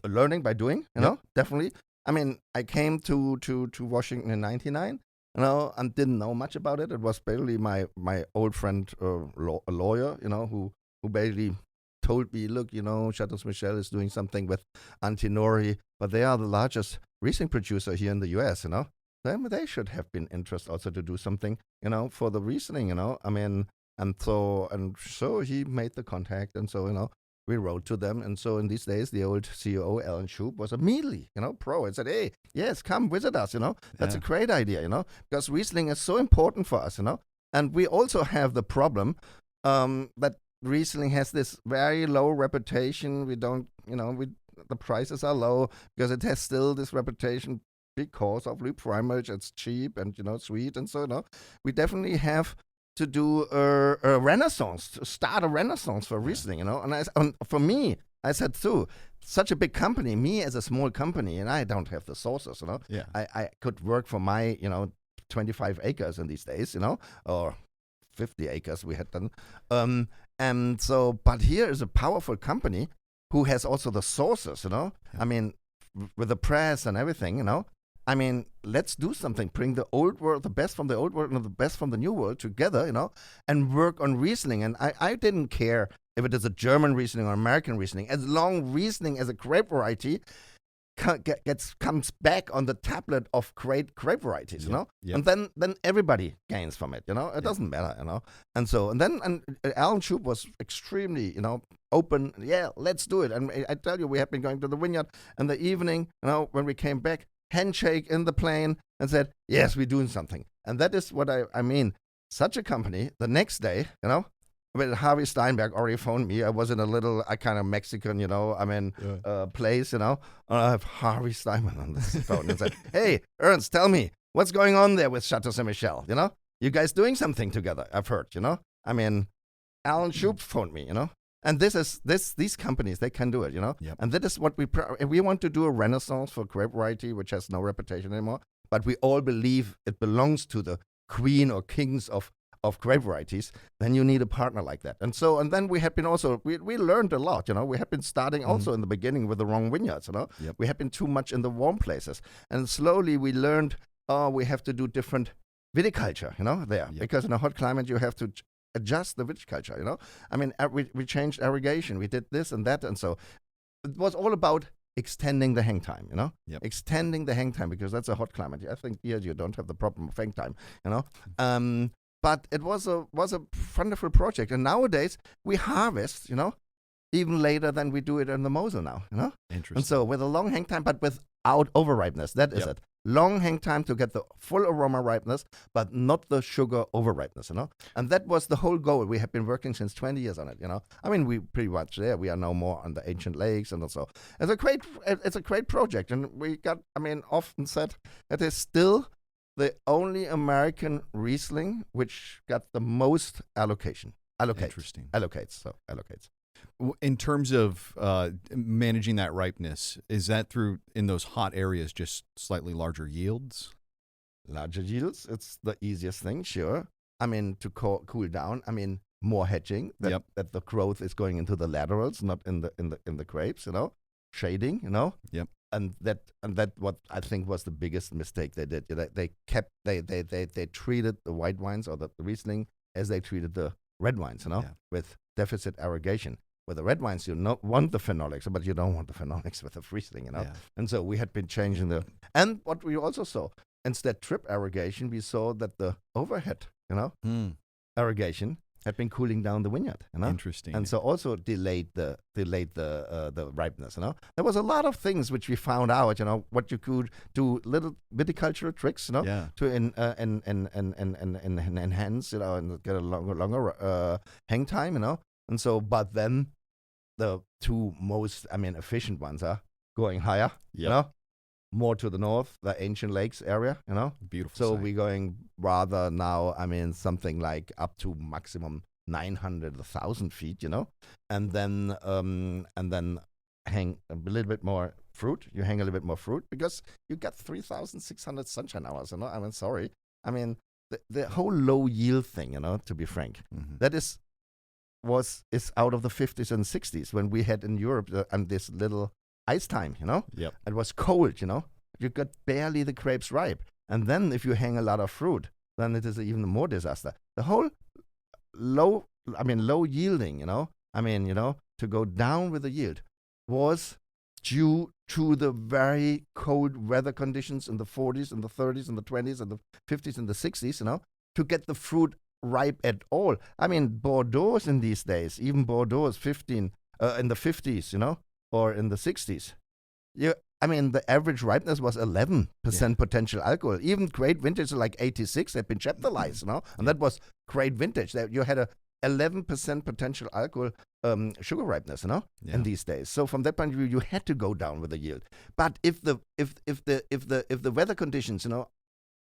learning by doing, definitely. I came to Washington in 99, and didn't know much about it. It was basically my old friend, a lawyer, who basically told me, look, Chateau Michel is doing something with Antinori, but they are the largest Riesling producer here in the U.S., Then they should have been interested also to do something, for the Riesling, and so he made the contact, and so, we wrote to them, and so in these days, the old CEO, Alan Shoup, was immediately, pro, and said, hey, yes, come visit us, That's a great idea, because Riesling is so important for us, And we also have the problem that Riesling has this very low reputation. We don't, the prices are low because it has still this reputation because of Lübfreimilch. It's cheap and, sweet, and so, we definitely have to do a renaissance, to start a renaissance for Riesling, And for me, I said too, such a big company, me as a small company, and I don't have the sources, Yeah. I could work for my, 25 acres in these days, or 50 acres we had done. And so, but here is a powerful company who has also the sources, with the press and everything, let's do something. Bring the old world, the best from the old world and the best from the new world together, and work on Riesling. And I didn't care if it is a German Riesling or American Riesling, as long Riesling as a grape variety comes back on the tablet of great grape varieties, and then everybody gains from it, It doesn't matter, And so and Alan Shoup was extremely, open. Yeah, let's do it. And I tell you, we have been going to the vineyard in the evening, when we came back, handshake in the plane, and said, yes, we're doing something. And that is what I mean. Such a company, the next day, Harvey Steinberg already phoned me. I was in a little kind of Mexican, place, I have Harvey Steinberg on the phone and said, hey, Ernst, tell me, what's going on there with Chateau Saint-Michel, You guys doing something together, I've heard, Alan Shoup phoned me, And these companies, they can do it, And that is what we want to do, a renaissance for grape variety, which has no reputation anymore. But we all believe it belongs to the queen or kings of grape varieties. Then you need a partner like that. And then we have been also, we learned a lot, We have been starting also in the beginning with the wrong vineyards, We have been too much in the warm places. And slowly we learned, we have to do different viticulture, there. Yep. Because in a hot climate, you have to adjust the viticulture, we changed irrigation, we did this and that, and so it was all about extending the hang time, extending the hang time, because that's a hot climate. I think here you don't have the problem of hang time, But it was a wonderful project, and nowadays we harvest, even later than we do it in the Mosel now, Interesting. And so with a long hang time, but without overripeness, that is it. Long hang time to get the full aroma ripeness, but not the sugar overripeness, And that was the whole goal. We have been working since 20 years on it, we pretty much there. We are now more on the ancient lakes, and also it's a great project. And we got, often said it is still the only American Riesling which got the most allocation. Interesting. Allocates. In terms of managing that ripeness, is that through, in those hot areas, just slightly larger yields? Larger yields, it's the easiest thing, sure. To cool down, more hedging, that the growth is going into the laterals, not in the grapes, shading, Yep. And that what I think was the biggest mistake they did. They treated the white wines or the Riesling as they treated the red wines, Yeah. with deficit irrigation. With the red wines, you want the phenolics, but you don't want the phenolics with the Riesling, Yeah. And so we had been changing and what we also saw, instead drip irrigation, we saw that the overhead, irrigation had been cooling down the vineyard, Interesting. and so also delayed the ripeness, There was a lot of things which we found out, what you could do, little viticultural tricks, Yeah. to enhance, and get a longer hang time, And so, but then the two most, efficient ones are going higher, Yep. more to the north, the ancient lakes area, Beautiful. So site. we're going rather now, something like up to maximum 900, 1,000 feet, and then hang a little bit more fruit. You hang a little bit more fruit because you got 3,600 sunshine hours, sorry. The whole low yield thing, to be frank, Mhm. that is out of the 50s and 60s when we had in Europe and this little ice time, Yep. It was cold, You got barely the grapes ripe. And then if you hang a lot of fruit, then it is even more disaster. The whole low yielding, to go down with the yield was due to the very cold weather conditions in the 40s and the 30s and the 20s and the 50s and the 60s, to get the fruit ripe at all. Bordeaux in these days, even Bordeaux is 15 in the 50s, or in the 60s. The average ripeness was 11% potential alcohol. Even great vintage like 86 had been chaptalized, and that was great vintage. That you had a 11% potential alcohol sugar ripeness, in these days. So from that point of view, you had to go down with the yield. But if the weather conditions,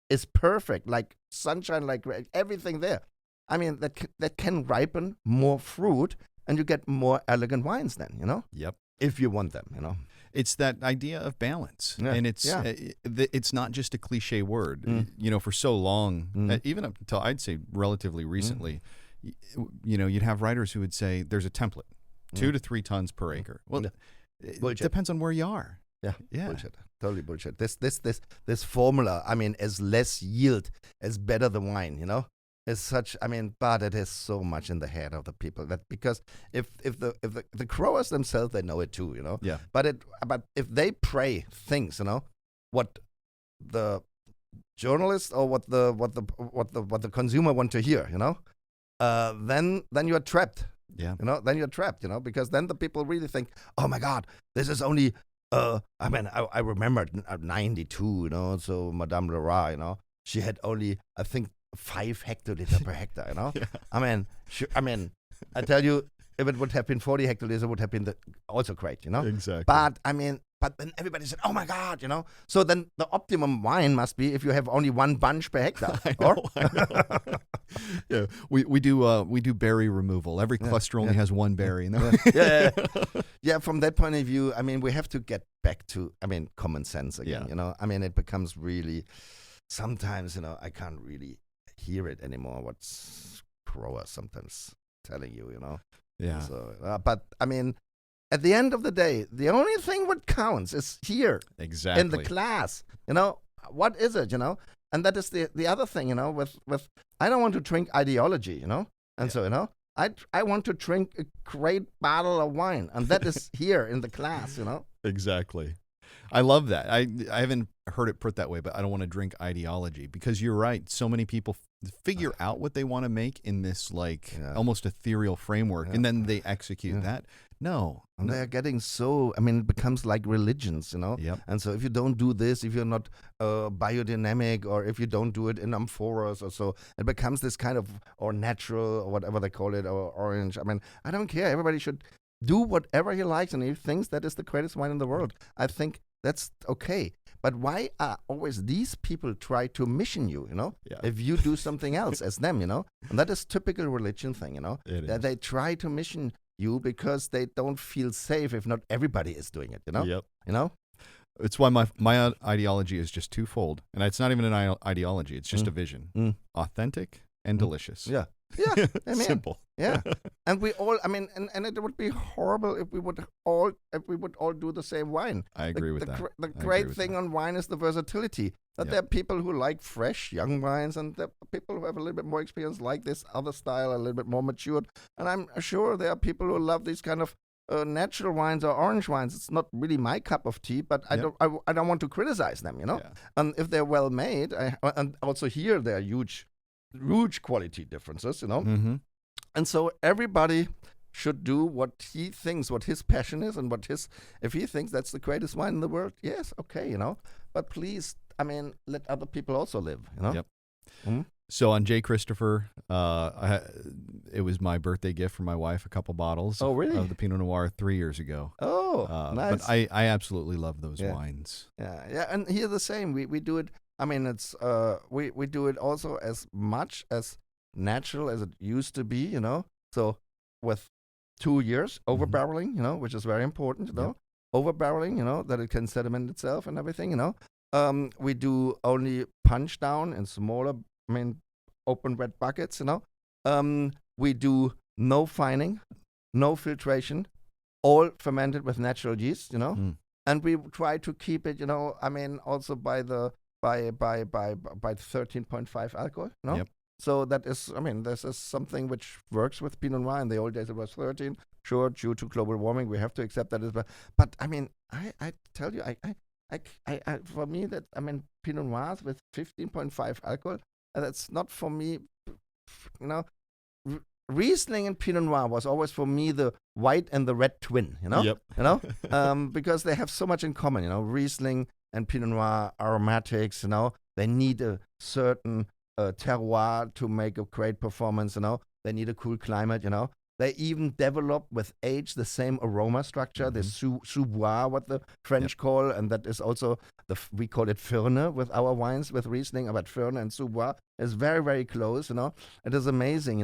is perfect, like sunshine, like everything there, that can ripen more fruit, and you get more elegant wines then, Yep. if you want them, It's that idea of balance, Yeah. and it's Yeah. It's not just a cliche word. Mm. For so long, Mm. even up until I'd say relatively recently, you'd have writers who would say there's a template, 2 to 3 tons per acre. Well, Yeah. it Bullshit. depends on where you are. Yeah, Yeah. bullshit. Totally bullshit. This formula, as less yield, as better the wine, is such. But it is so much in the head of the people that because if the growers themselves, they know it too, Yeah. But if they pray things, what the journalist or what the consumer want to hear, then you're trapped. Yeah. Then you're trapped, because then the people really think, oh my God, this is only, I remember 92, so Madame Leroy, she had only, I think, 5 hectoliter per hectare, Yeah. I tell you, if it would have been 40 hectoliters, it would have been also great, Exactly. But then everybody said, oh my God, So then the optimum wine must be if you have only 1 bunch per hectare. I know. Yeah, we do berry removal. Every cluster only has 1 berry. Yeah. From that point of view, we have to get back to, common sense again. Yeah. It becomes really, sometimes, I can't really hear it anymore. What's growers sometimes telling you, Yeah. So, but at the end of the day, the only thing what counts is here Exactly. in the class. What is it? And that is the other thing. With I don't want to drink ideology. And so I want to drink a great bottle of wine, and that is here in the class. Exactly. I love that. I haven't heard it put that way, but I don't want to drink ideology because you're right. So many people figure out what they want to make in this almost ethereal framework, and then they execute that. No. And they're getting so, it becomes like religions, Yep. And so if you don't do this, if you're not biodynamic, or if you don't do it in amphoras or so, it becomes this kind of, or natural, or whatever they call it, or orange. I don't care. Everybody should do whatever he likes, and he thinks that is the greatest wine in the world. I think that's okay. But why are always these people try to mission you, Yeah. if you do something else as them, And that is typical religion thing, It That is. they try to mission you because they don't feel safe if not everybody is doing it, Yep. It's why my ideology is just twofold, and it's not even an ideology. It's just a vision. Authentic and delicious. Yeah. Yeah. Simple. Yeah. And we all, and it would be horrible if we would all do the same wine. I agree with that. The I agree great with thing that. on wine is the versatility. That there are people who like fresh, young wines, and there are people who have a little bit more experience like this other style, a little bit more matured. And I'm sure there are people who love these kind of natural wines or orange wines. It's not really my cup of tea, but I don't want to criticize them, Yeah. And if they're well made, and also here there are huge quality differences, Mm-hmm. And so everybody should do what he thinks, what his passion is, and if he thinks that's the greatest wine in the world, yes, okay, But please, let other people also live, Yep. Mm-hmm. So on J. Christopher, it was my birthday gift for my wife, a couple bottles Oh, really? of the Pinot Noir 3 years ago. Oh, nice. But I absolutely love those Yeah. wines. Yeah, and here the same. We do it. It's we do it also as much as natural as it used to be, So with 2 years over barreling, which is very important, Yep. over barreling, that it can sediment itself and everything, We do only punch down in smaller, open wet buckets, We do no fining, no filtration, all fermented with natural yeast, And we try to keep it, also by 13.5 alcohol, Yep. So that is, this is something which works with Pinot Noir. In the old days, it was 13. Sure, due to global warming, we have to accept that as well. But I tell you, for me, that Pinot Noirs with 15.5 alcohol, that's not for me. Riesling and Pinot Noir was always for me the white and the red twin. Yep. Because they have so much in common. Riesling and Pinot Noir aromatics. They need a certain terroir to make a great performance, They need a cool climate, They even develop with age the same aroma structure, the sous-bois, what the French call, and that is also, we call it Firne with our wines, with Riesling, but Firne and sous-bois is very, very close, It is amazing,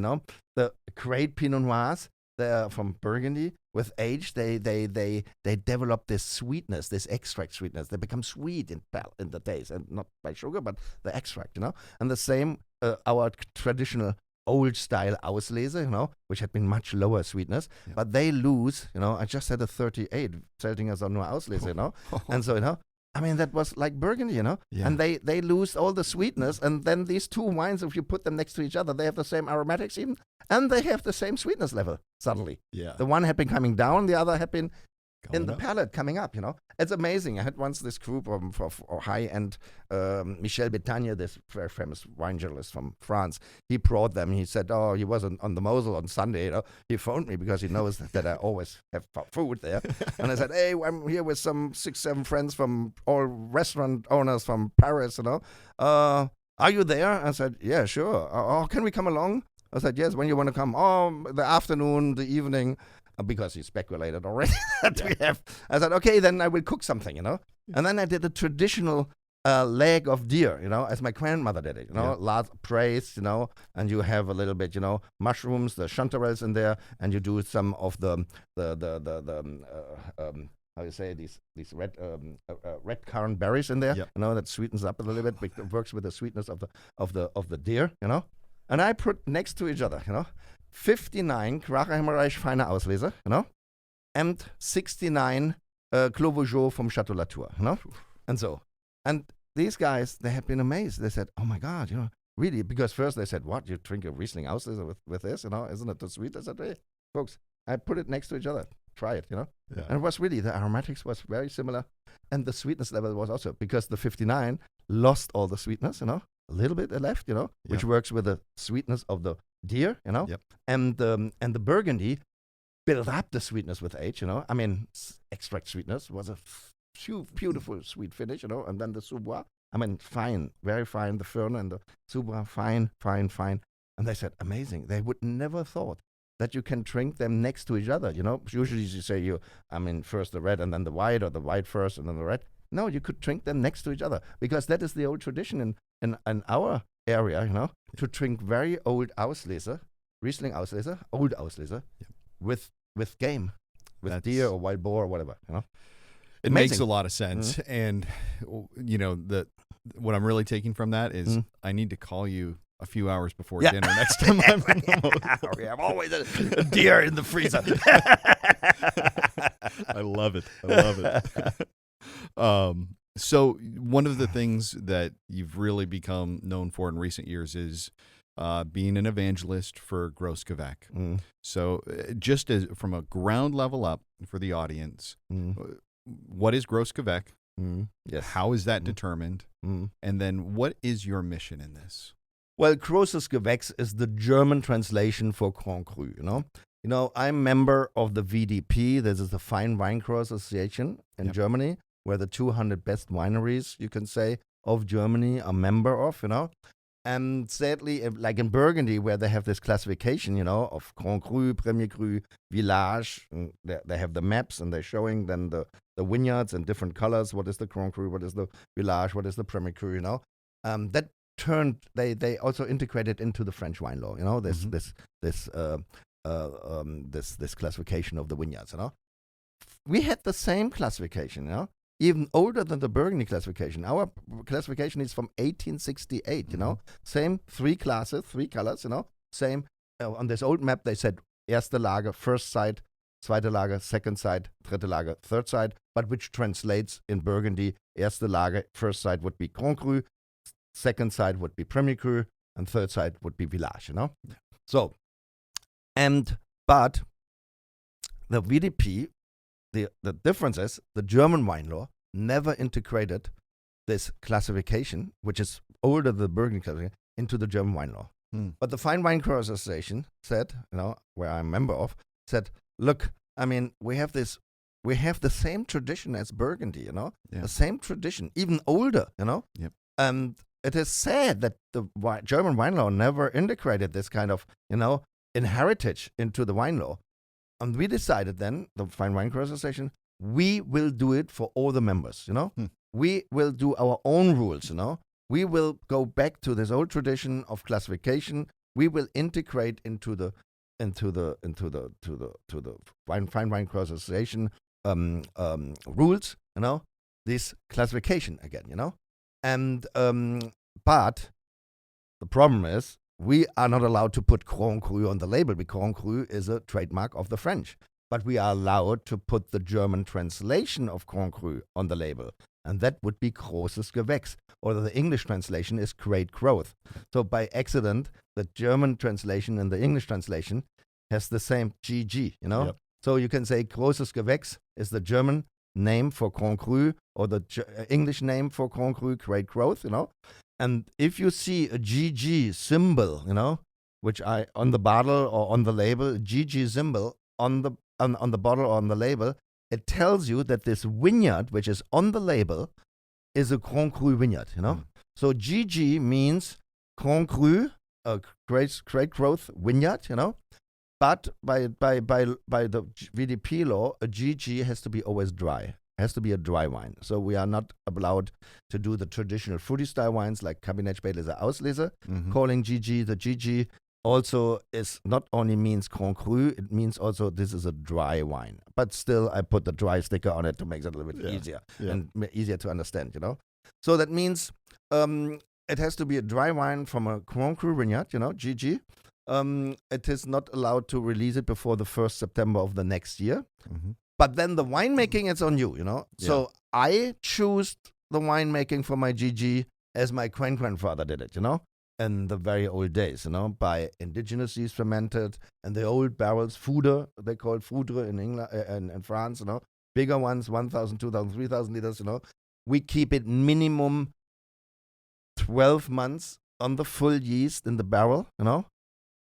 The great Pinot Noirs, they're from Burgundy. With age, they develop this sweetness, this extract sweetness. They become sweet in the taste, and not by sugar, but the extract, And the same, our traditional old style Auslese, which had been much lower sweetness, but they lose, I just had a 38 Celtinger Sonor Auslese, and so, that was like Burgundy, Yeah. and they lose all the sweetness, and then these two wines, if you put them next to each other, they have the same aromatics even, and they have the same sweetness level suddenly. Yeah. The one had been coming down, the other had been in the up. palate coming up, It's amazing. I had once this group for high-end, Michel Betagne, this very famous wine journalist from France. He brought them. He said, he was on the Mosel on Sunday, He phoned me because he knows that I always have food there. And I said, hey, I'm here with some 6-7 friends from all restaurant owners from Paris, Are you there? I said, yeah, sure. Can we come along? I said, yes, when you want to come? The afternoon, the evening. Because he speculated already that we have. I said, okay, then I will cook something, And then I did the traditional leg of deer, as my grandmother did it, Lots of praise, and you have a little bit, mushrooms, the chanterelles in there, and you do some of the how you say, these red currant berries in there, Yep. That sweetens up a little bit, it works with the sweetness of the deer, And I put next to each other, 59 Krachheimerreich Feine Auslese, and 69 Clos Vougeot from Chateau Latour, And so, and these guys, they had been amazed. They said, oh my God, really? Because first they said, what, you drink a Riesling Auslese with this, Isn't it too sweet? I said, hey, folks, I put it next to each other. Try it, Yeah. And it was really, the aromatics was very similar. And the sweetness level was also, because the 59 lost all the sweetness, a little bit left, which works with the sweetness of the deer, Yep. and the Burgundy built up the sweetness with age, extract sweetness was a beautiful sweet finish, and then the sous-bois, fine, very fine, the Firne and the sous-bois, fine, and they said, amazing. They would never thought that you can drink them next to each other, Usually you say first the red and then the white, or the white first and then the red. No, you could drink them next to each other, because that is the old tradition in our area, to drink very old Auslese, Riesling Auslese, old Auslese, with game, with deer or wild boar or whatever, It Amazing. makes a lot of sense. And, what I'm really taking from that is I need to call you a few hours before dinner next time I'm in the Mosel. We have always a deer in the freezer. I love it. So one of the things that you've really become known for in recent years is being an evangelist for Gros Quebec. Mm. So just as from a ground level up for the audience, what is Gros Quebec? Yes. How is that determined? Mm. And then what is your mission in this? Well, Großes Gewächs is the German translation for Grand Cru, You know, I'm member of the VDP. This is the Fine Wine Growers Association in Germany, where the 200 best wineries, you can say, of Germany are member of, And sadly, like in Burgundy, where they have this classification, of Grand Cru, Premier Cru, Village, they have the maps and they're showing then the vineyards in different colors. What is the Grand Cru? What is the Village? What is the Premier Cru? That turned. They also integrated into the French wine law. This classification of the vineyards. We had the same classification. Even older than the Burgundy classification. Our classification is from 1868, Same 3 classes, 3 colors, Same, on this old map, they said erste Lage, first side, zweite Lage, second side, dritte Lage, third side, but which translates in Burgundy, erste Lage, first side would be Grand Cru, second side would be Premier Cru, and third side would be Village, So, but the VDP, the difference is the German wine law never integrated this classification, which is older than the Burgundy classification, into the German wine law. But the Fine Wine Growers Association said, where I'm a member of, said, look, I mean, we have the same tradition as Burgundy, the same tradition, even older, And it is sad that the German wine law never integrated this kind of, inheritage into the wine law. And we decided then, the Fine Wine Growers Association, we will do it for all the members, We will do our own rules, We will go back to this old tradition of classification. We will integrate into the Fine Wine Growers Association rules, this classification again, And but the problem is, we are not allowed to put Grand Cru on the label because Grand Cru is a trademark of the French. But we are allowed to put the German translation of Grand Cru on the label. And that would be Großes Gewächs. Or the English translation is Great Growth. So by accident, the German translation and the English translation has the same GG, So you can say Großes Gewächs is the German name for Grand Cru or the English name for Grand Cru, Great Growth, And if you see a GG symbol, which on the bottle or on the label, GG symbol on the bottle or on the label, it tells you that this vineyard, which is on the label, is a Grand Cru vineyard, So GG means Grand Cru, a great growth vineyard, But by the VDP law, a GG has to be always dry. Has to be a dry wine. So we are not allowed to do the traditional fruity style wines like Cabernet Spätlese Auslese, calling GG. The GG also is not only means Grand Cru, it means also this is a dry wine. But still, I put the dry sticker on it to make it a little bit easier and easier to understand, So that means it has to be a dry wine from a Grand Cru vineyard, GG. It is not allowed to release it before the 1st September of the next year. But then the winemaking, it's on you, So I choose the winemaking for my GG as my grandfather did it, in the very old days, by indigenous yeast fermented and the old barrels, foudre, they call it foudre in England and in France, bigger ones, 1,000, 2,000, 3,000 liters, We keep it minimum 12 months on the full yeast in the barrel,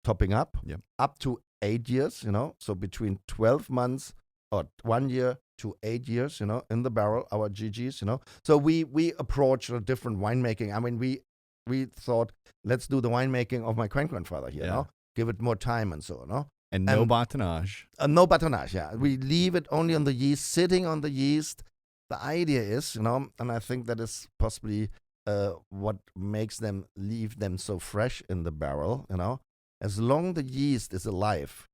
topping up, up to 8 years, so between 12 months or 1 year to 8 years, in the barrel, our GGs, So we approach a different winemaking. I mean, we thought, let's do the winemaking of my grandfather here, Give it more time and so on, And no batonnage. No batonnage, We leave it only on the yeast, sitting on the yeast. The idea is, and I think that is possibly what makes them leave them so fresh in the barrel, As long the yeast is alive,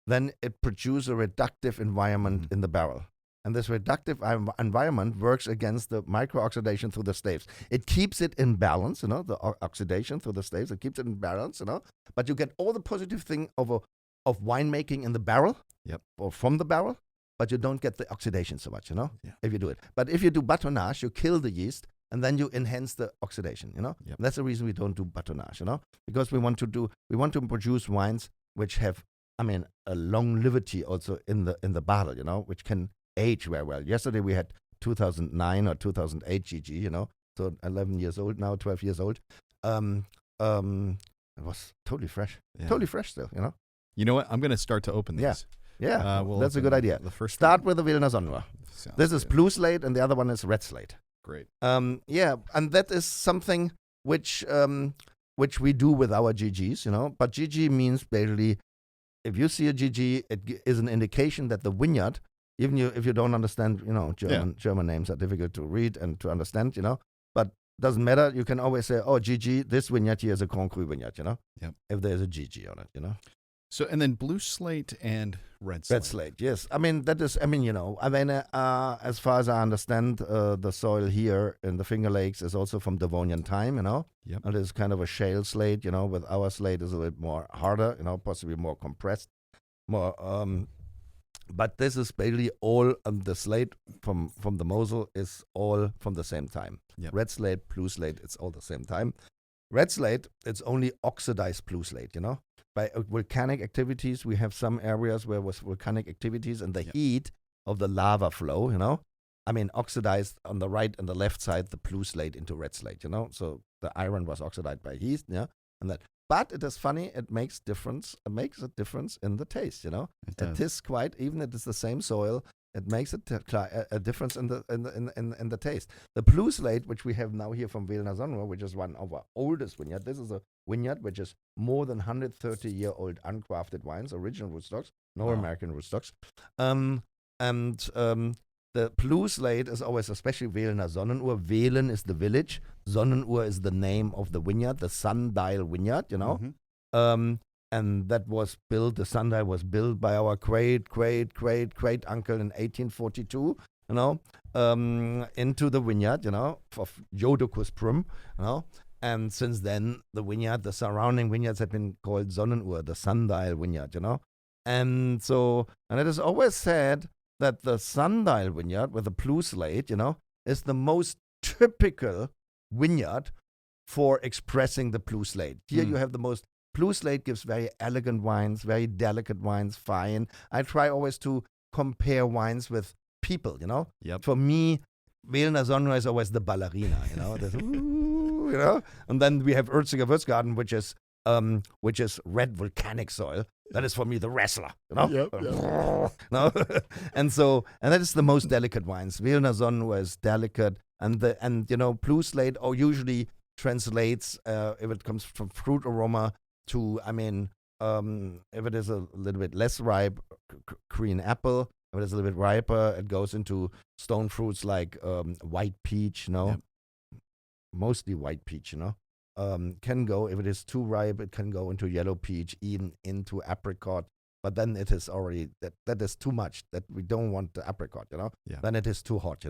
then it produces a reductive environment in the barrel. And this reductive environment works against the micro-oxidation through the staves. It keeps it in balance, the oxidation through the staves. It keeps it in balance, But you get all the positive thing of winemaking in the barrel, or from the barrel. but you don't get the oxidation so much, Yeah. if you do it. But if you do batonnage, you kill the yeast, and then you enhance the oxidation, Yep. That's the reason we don't do batonnage, because we want to produce wines which have, a longevity also in the barrel, which can age very well. Yesterday we had 2009 or 2008 GG, so 11 years old now, 12 years old. It was totally fresh, totally fresh still, You know what? I'm going to start to open these. Yeah, we'll that's a open good idea. The first Start one. with the Vilna Sonra. Sounds This is good. blue slate, and the other one is red slate. Great. And that is something which we do with our GGs, But GG means basically, if you see a GG, it is an indication that the vineyard, even if you don't understand, German names are difficult to read and to understand, But doesn't matter. You can always say, oh, GG, this vineyard here is a Grand Cru vineyard, Yep. If there's a GG on it, So, and then blue slate and red slate. Red slate, yes. That is, as far as I understand, the soil here in the Finger Lakes is also from Devonian time, Yep. It is kind of a shale slate, with our slate is a little bit more harder, possibly more compressed, more, but this is basically all the slate from the Mosel is all from the same time. Yep. Red slate, blue slate, it's all the same time. Red slate, it's only oxidized blue slate, By volcanic activities, we have some areas where was volcanic activities and the heat of the lava flow, oxidized on the right and the left side the blue slate into red slate, So the iron was oxidized by heat, and that. But it is funny. It makes difference. It makes a difference in the taste, It is quite, even if it is the same soil, it makes a difference in the taste. The blue slate, which we have now here from Vilna Sonra, which is one of our oldest vineyard. This is a vineyard which is more than 130-year-old uncrafted wines, original rootstocks, no American rootstocks. The blue slate is always, especially Vilna Sonnenuhr. Velen is the village. Sonnenuhr is the name of the vineyard, the sundial vineyard, Mm-hmm. And that was built, the sundial was built by our great uncle in 1842, into the vineyard, of Jodocus Prum, And since then, the surrounding vineyards have been called Sonnenuhr, the sundial vineyard, And it is always said that the sundial vineyard with the blue slate, is the most typical vineyard for expressing the blue slate. Here you have the most. Blue slate gives very elegant wines, very delicate wines, fine. I try always to compare wines with people, Yep. For me, Vilna Sonra is always the ballerina, There's, ooh, And then we have Erziger Würzgarten, which is red volcanic soil. That is for me the wrestler, Yep. And that is the most delicate wines. Vilna Sonra is delicate, and blue slate usually translates if it comes from fruit aroma to, if it is a little bit less ripe, green apple. If it is a little bit riper, it goes into stone fruits like white peach, Yep. Mostly white peach, can go, if it is too ripe, it can go into yellow peach, even into apricot. But then it is already, that is too much, that we don't want the apricot, Yeah. Then it is too hot,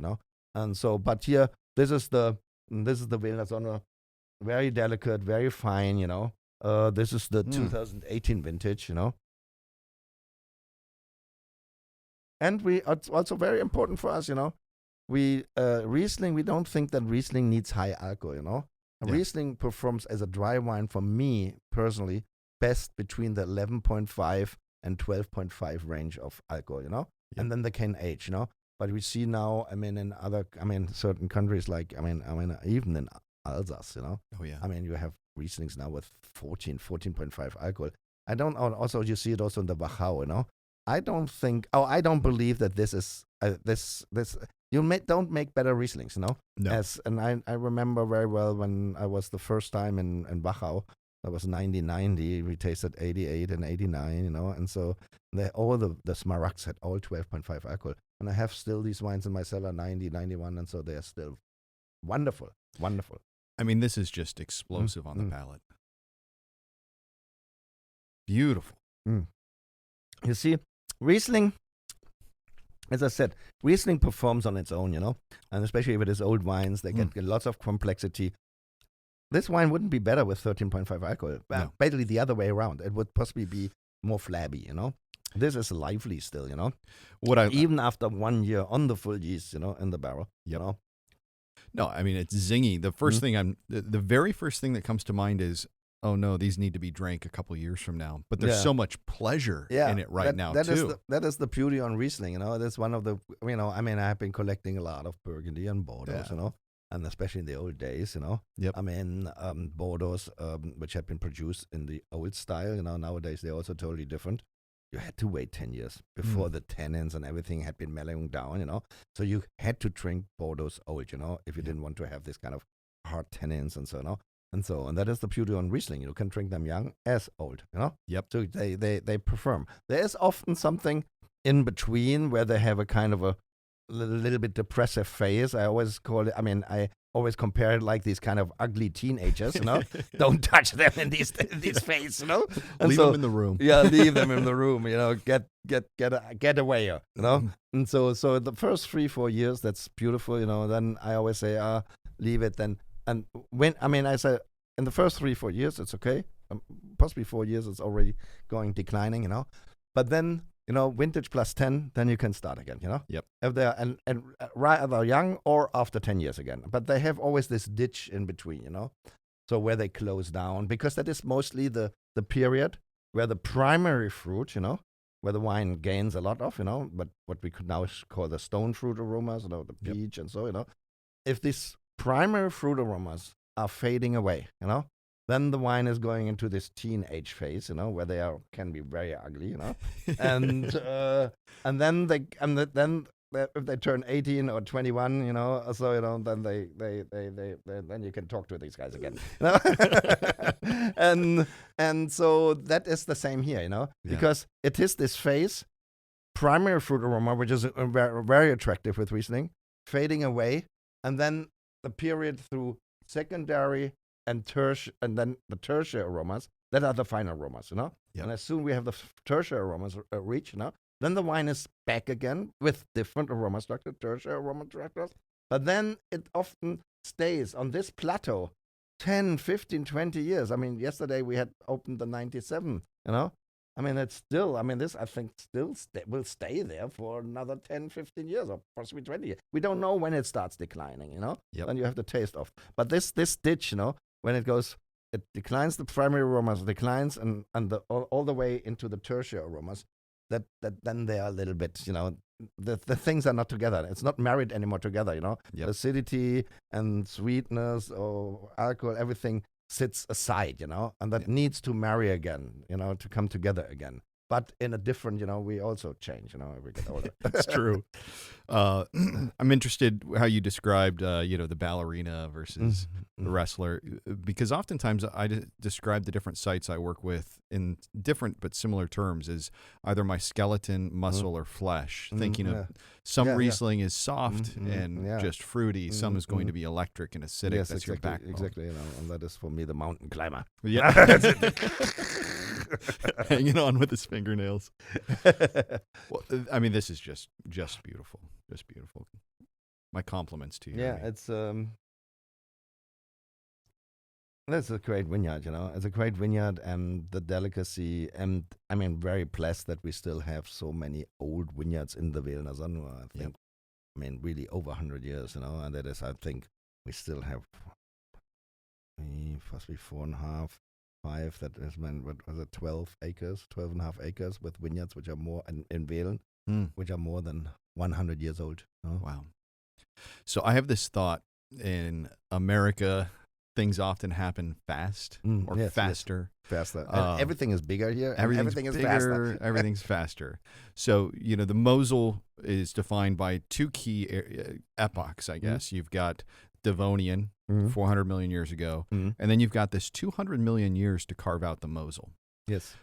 And so, but here, this is the Vilna Sonra, very delicate, very fine, This is the 2018 vintage, And it's also very important for us, Riesling, we don't think that Riesling needs high alcohol, Yeah. Riesling performs as a dry wine, for me personally, best between the 11.5 and 12.5 range of alcohol, Yeah. And then they can age, But we see now, in other, certain countries like, even in Alsace, Oh yeah. You have Rieslings now with 14.5 alcohol. Also you see it also in the Wachau, I don't believe that this is, don't make better Rieslings, No. And I remember very well when I was the first time in Wachau, that was 1990, we tasted 88 and 89, and so all the Smaragds had all 12.5 alcohol. And I have still these wines in my cellar, 90, 91, and so they're still wonderful. This is just explosive on the palate. Beautiful. You see, Riesling, as I said, Riesling performs on its own, and especially if it is old wines, they get lots of complexity. This wine wouldn't be better with 13.5 alcohol. No. Basically the other way around. It would possibly be more flabby, This is lively still, What I even after 1 year on the full yeast, in the barrel. No, I mean it's zingy. The first thing the very first thing that comes to mind is, oh no, these need to be drank a couple years from now. But there's so much pleasure in it now too. That is the beauty on Riesling, That's one of the, I mean, I have been collecting a lot of Burgundy and Bordeaux, and especially in the old days, Yep. I mean, Bordeaux, which had been produced in the old style, nowadays they're also totally different. You had to wait 10 years before the tannins and everything had been mellowing down, So you had to drink Bordeaux old, if you didn't want to have this kind of hard tannins and so on. And that is the beauty on Riesling. You can drink them young as old, Yep. So they perform. There is often something in between where they have a kind of a little bit depressive phase. I always call it, I always compare it like these kind of ugly teenagers, Don't touch them in these phases, And leave them in the room. Yeah, leave them in the room, get away, And so the first 3-4 years, that's beautiful, Then I always say, leave it then. And I say in the first 3-4 years, it's okay. Possibly 4 years, it's already going declining, But then, vintage plus 10, then you can start again, Yep. If they're and rather young or after 10 years again. But they have always this ditch in between, So where they close down, because that is mostly the period where the primary fruit, where the wine gains a lot of, but what we could now call the stone fruit aromas, the peach and so, If these primary fruit aromas are fading away, then the wine is going into this teenage phase, where they can be very ugly, and then if they turn 18 or 21, then then you can talk to these guys again, and so that is the same here, because it is this phase, primary fruit aroma, which is very attractive with Riesling, fading away, and then the period through secondary and then the tertiary aromas, that are the final aromas, Yep. And as soon we have the tertiary aromas reach, then the wine is back again with different aroma structure, tertiary aroma structures. But then it often stays on this plateau 10, 15, 20 years. I mean, yesterday we had opened the 97, I mean, it's still, this I think still will stay there for another 10, 15 years or possibly 20 years. We don't know when it starts declining, Yep. Then you have the taste of. But this ditch, when it goes, it declines, the primary aromas declines and all the way into the tertiary aromas, that then they are a little bit, the things are not together. It's not married anymore together, Yep. Acidity and sweetness or alcohol, everything sits aside, and that needs to marry again, to come together again. But in a different, we also change, as we get older. That's true. I'm interested how you described, the ballerina versus the wrestler, because oftentimes I describe the different sites I work with in different but similar terms as either my skeleton, muscle, or flesh, thinking of some Riesling is soft and just fruity, some is going to be electric and acidic. Yes, that's your backbone. Exactly, and that is for me the mountain climber. Yeah. Hanging on with his fingernails. Well, this is just beautiful. Just beautiful. My compliments to you. Yeah, it's that's a great vineyard, It's a great vineyard, and the delicacy, and very blessed that we still have so many old vineyards in the Velna Sonua. I think, really over 100 years, and that is, I think, we still have possibly 4.5, 5. That is, what was it, 12 and a half acres with vineyards, which are more in Veln, which are more than 100 years old. Wow. So I have this thought: in America, things often happen fast or faster. Yes. Faster. Everything is bigger here. Everything is bigger, faster. Everything's faster. So, the Mosel is defined by two key epochs, I guess. You've got Devonian, 400 million years ago, and then you've got this 200 million years to carve out the Mosel. Yes.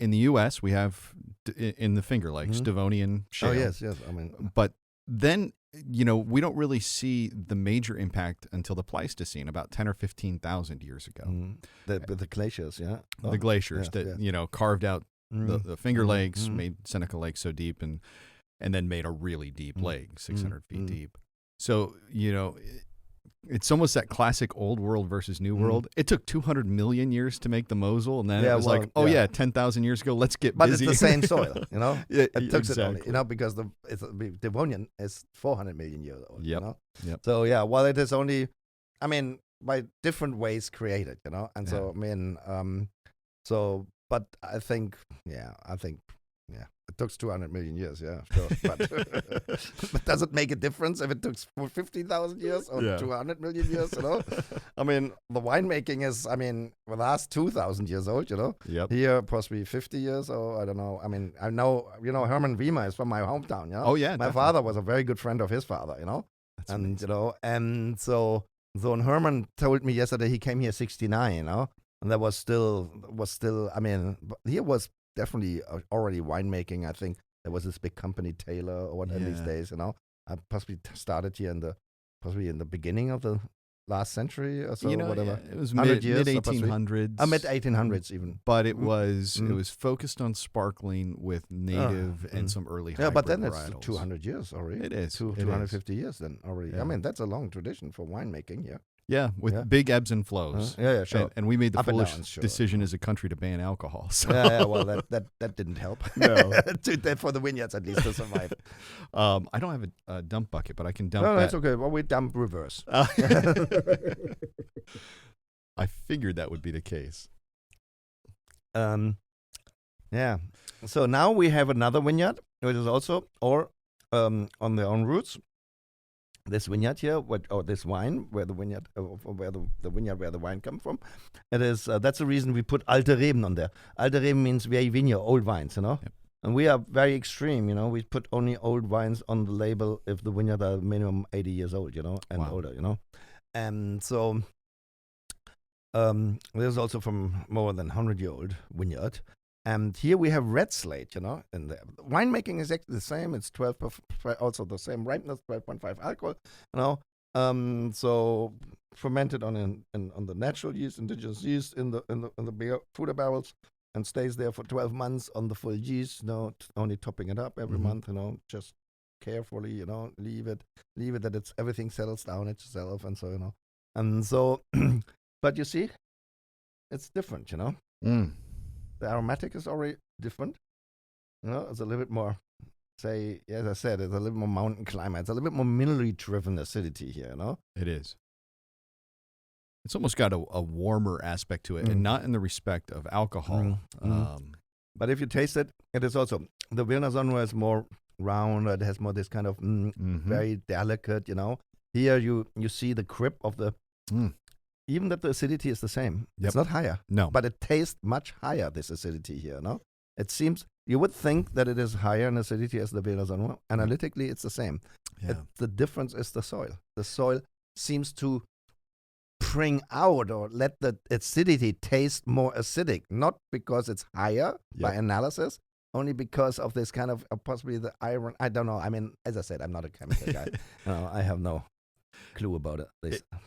In the U.S., we have, in the Finger Lakes, Devonian shale. Oh, yes. But then, we don't really see the major impact until the Pleistocene, about 10 or 15,000 years ago. The glaciers, yeah. The glaciers that, carved out the Finger Lakes, made Seneca Lake so deep, and then made a really deep lake, 600 feet deep. So, it's almost that classic old world versus new world. It took 200 million years to make the Mosel, and then it was 10,000 years ago, let's get busy. But it's the same soil, It took exactly. it only, because the Devonian is 400 million years old, Yep. So it is only, by different ways created, and so but I think it took 200 million years, sure. But, but does it make a difference if it took 50,000 years or 200 million years, The winemaking is, the last 2,000 years old, Yep. Here, possibly 50 years, or I don't know. I know, Herman Wiemer is from my hometown, Oh, yeah. My father was a very good friend of his father, That's and, amazing. and so Herman told me yesterday he came here 69, and that was still, here was definitely already winemaking. I think there was this big company, Taylor, or what in these days, I possibly started here in the beginning of the last century or so, whatever. It was 100 mid years, 1800s. Mid 1800s even. But it was focused on sparkling with native and some early hybrid but then varietals. it's 200 years already. It is. 250 years then already. Yeah. That's a long tradition for winemaking, Yeah, with big ebbs and flows. Sure. And we made the Up and foolish down, sure. decision as a country to ban alcohol. So. Well, that didn't help. No. For the vineyards at least to survive. I don't have a dump bucket, but I can dump No, that. that's okay. Well, we dump reverse. I figured that would be the case. So now we have another vineyard, which is also on their own roots. This vineyard here, this wine, where the vineyard, where the wine comes from, it is. That's the reason we put alte Reben on there. Alte Reben means very vineyard, old wines, Yep. And we are very extreme, We put only old wines on the label if the vineyard are minimum 80 years old, and older, And so there's also from more than 100-year-old vineyard. And here we have red slate, and the winemaking is actually the same. It's 12, also the same ripeness, 12.5 alcohol, So fermented on the natural yeast, indigenous yeast in the beer foeder barrels, and stays there for 12 months on the full yeast. Only topping it up every month, just carefully, leave it that everything settles down itself, and so and so. But you see, it's different, The aromatic is already different. It's a little bit more, as I said, it's a little more mountain climate. It's a little bit more minerally driven acidity here, It is. It's almost got a warmer aspect to it, and not in the respect of alcohol. But if you taste it, it is also, the Wilna Sonne is more round. It has more this kind of very delicate, Here you see the grip of the... Even that the acidity is the same. Yep. It's not higher. No. But it tastes much higher, this acidity here, It seems, you would think that it is higher in acidity as the Wilna Sonne. Analytically, it's the same. Yeah. The difference is the soil. The soil seems to bring out or let the acidity taste more acidic, not because it's higher by analysis, only because of this kind of, possibly the iron. I don't know. As I said, I'm not a chemical guy. I have no clue about it.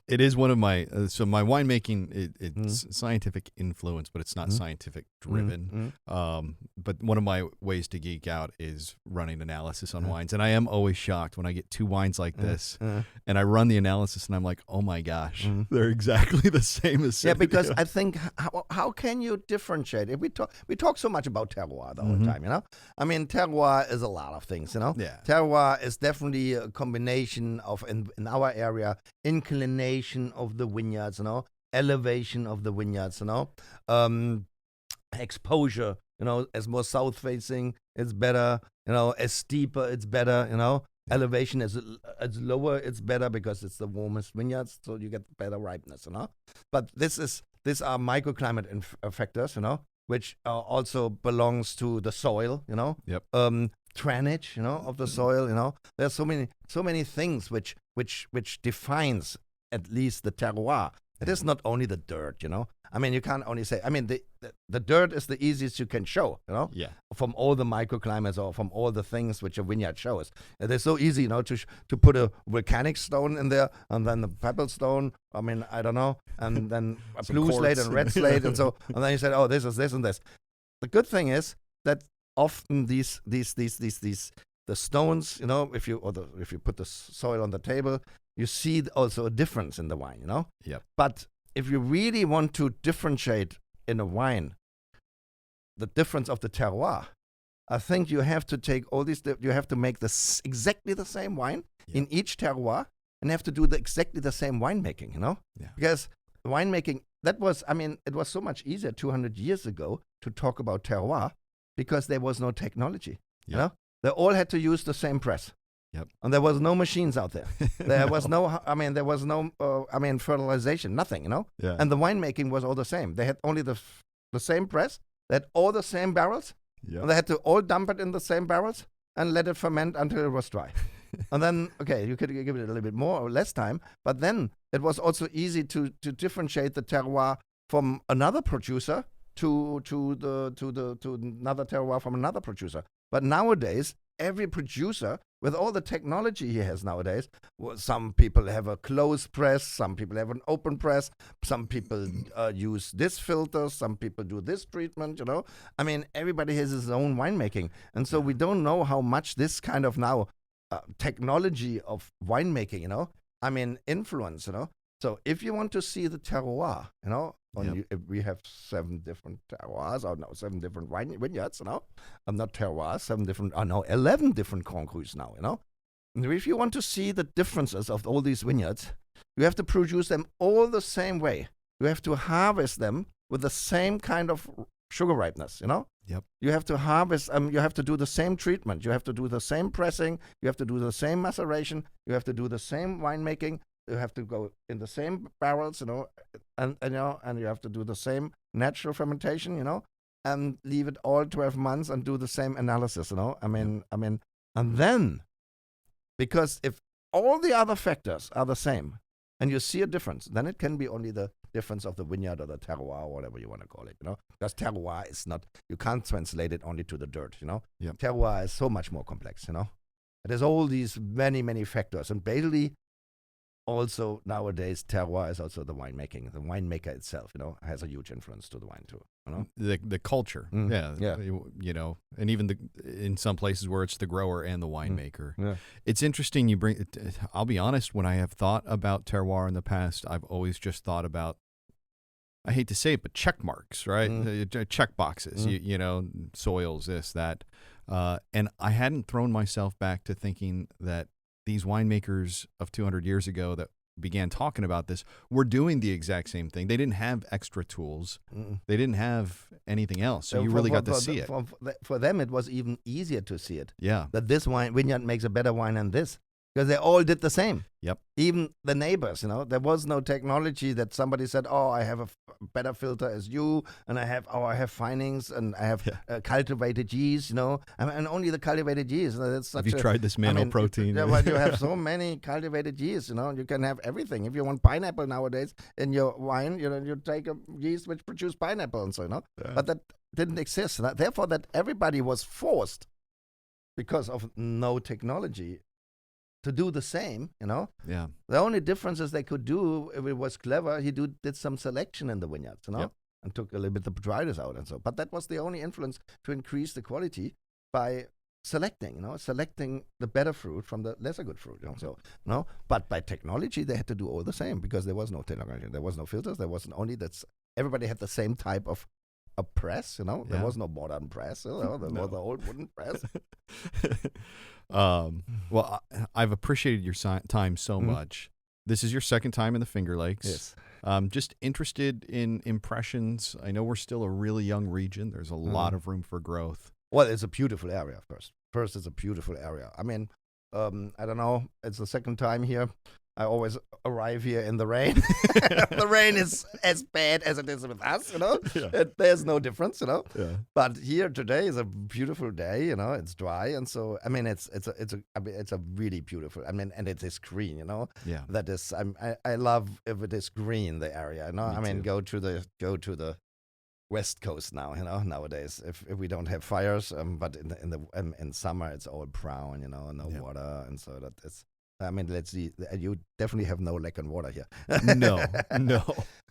It is one of my so my winemaking. It's scientific influence, but it's not scientific driven. But one of my ways to geek out is running analysis on wines, and I am always shocked when I get two wines like this, and I run the analysis, and I'm like, oh my gosh, they're exactly the same as yeah. Because I think how can you differentiate? If we talk so much about terroir the whole time, terroir is a lot of things, Yeah. Terroir is definitely a combination of in our area, inclination of the vineyards, elevation of the vineyards, exposure, as more south facing, it's better, as steeper, it's better, elevation as lower, it's better because it's the warmest vineyards, so you get better ripeness, But these are microclimate factors, which also belongs to the soil, Yep. Drainage, of the soil, There's so many things which defines at least the terroir. It is not only the dirt, you can't only say. The dirt is the easiest you can show, Yeah. from all the microclimates or from all the things which a vineyard shows. It is so easy, to put a volcanic stone in there and then the pebble stone. I don't know, and then a blue quartz. slate and red slate, and then you said, oh, this is this and this. The good thing is that often the stones, if you put the soil on the table, you see also a difference in the wine, you know? Yep. But if you really want to differentiate in a wine the difference of the terroir, I think you have to take all these, you have to make exactly the same wine in each terroir, and have to do exactly the same winemaking, you know? Yeah. Because winemaking, it was so much easier 200 years ago to talk about terroir because there was no technology, you know? They all had to use the same press. Yep. And there was no machines out there. There was no fertilization, nothing, you know? Yeah. And the winemaking was all the same. They had only the same press. They had all the same barrels. Yep. And they had to all dump it in the same barrels and let it ferment until it was dry. And then, okay, you could give it a little bit more or less time, but then it was also easy to differentiate the terroir from another producer to another terroir from another producer. But nowadays, every producer, with all the technology he has nowadays, some people have a closed press, some people have an open press, some people use this filter, some people do this treatment, you know. I mean, everybody has his own winemaking. And so we don't know how much this kind of now technology of winemaking, you know, I mean, influence, you know. So if you want to see the terroir, you know, if we have 7 different terroirs, or no, 7 different vineyards, you know, not terroirs, 11 different Grand Crus now, you know. And if you want to see the differences of all these vineyards, you have to produce them all the same way. You have to harvest them with the same kind of sugar ripeness, you know. Yep. You have to harvest, you have to do the same treatment. You have to do the same pressing. You have to do the same maceration. You have to do the same winemaking. You have to go in the same barrels, you know, and you have to do the same natural fermentation, you know, and leave it all 12 months and do the same analysis, you know. I mean, and then, because if all the other factors are the same, and you see a difference, then it can be only the difference of the vineyard or the terroir, or whatever you want to call it, you know. Because terroir is not, you can't translate it only to the dirt, you know. Yep. Terroir is so much more complex, you know. There's all these many, many factors, and basically, also nowadays, terroir is also the winemaking. The winemaker itself, you know, has a huge influence to the wine too. You know, the culture, you know, and even in some places where it's the grower and the winemaker. Yeah. It's interesting. You bring. I'll be honest. When I have thought about terroir in the past, I've always just thought about, I hate to say it, but check marks, right? Check boxes. You know, soils, this, that, and I hadn't thrown myself back to thinking that these winemakers of 200 years ago that began talking about this were doing the exact same thing. They didn't have extra tools. They didn't have anything else. So you really got to see it. For them, it was even easier to see it. Yeah. That this vineyard makes a better wine than this. Because they all did the same. Yep. Even the neighbors, you know, there was no technology that somebody said, "Oh, I have a better filter as you, and I have finings, and I have cultivated yeast," you know, and only the cultivated yeast. That's such have you tried this protein? Yeah, well, you have so many cultivated yeast, you know, you can have everything. If you want pineapple nowadays in your wine, you know, you take a yeast which produces pineapple, and so, you know, but that didn't exist. Therefore, that everybody was forced, because of no technology, to do the same, you know. Yeah. The only differences they could do, if it was clever, he did some selection in the vineyards, you know, and took a little bit of the dryness out and so. But that was the only influence to increase the quality by selecting, you know, selecting the better fruit from the lesser good fruit, you know. So, you know, but by technology, they had to do all the same because there was no technology, there was no filters, there wasn't only that. Everybody had the same type of a press, you know. There was no modern press, you know. There was the old wooden press. Well, I've appreciated your time so much. This is your second time in the Finger Lakes. Yes. Just interested in impressions. I know we're still a really young region. There's a lot of room for growth. Well, it's a beautiful area first. First, it's a beautiful area. I mean, I don't know. It's the second time here. I always arrive here in the rain. The rain is as bad as it is with us, you know. Yeah. There's no difference, you know. Yeah. But here today is a beautiful day, you know. It's dry, and so I mean, it's a really beautiful. I mean, and it is green, you know. Yeah. That is, I love if it is green, the area, you know. I mean, go to the West Coast now, you know. Nowadays, if we don't have fires, but in summer it's all brown, you know, no water, and so that it's. I mean, let's see. You definitely have no lack on water here. No.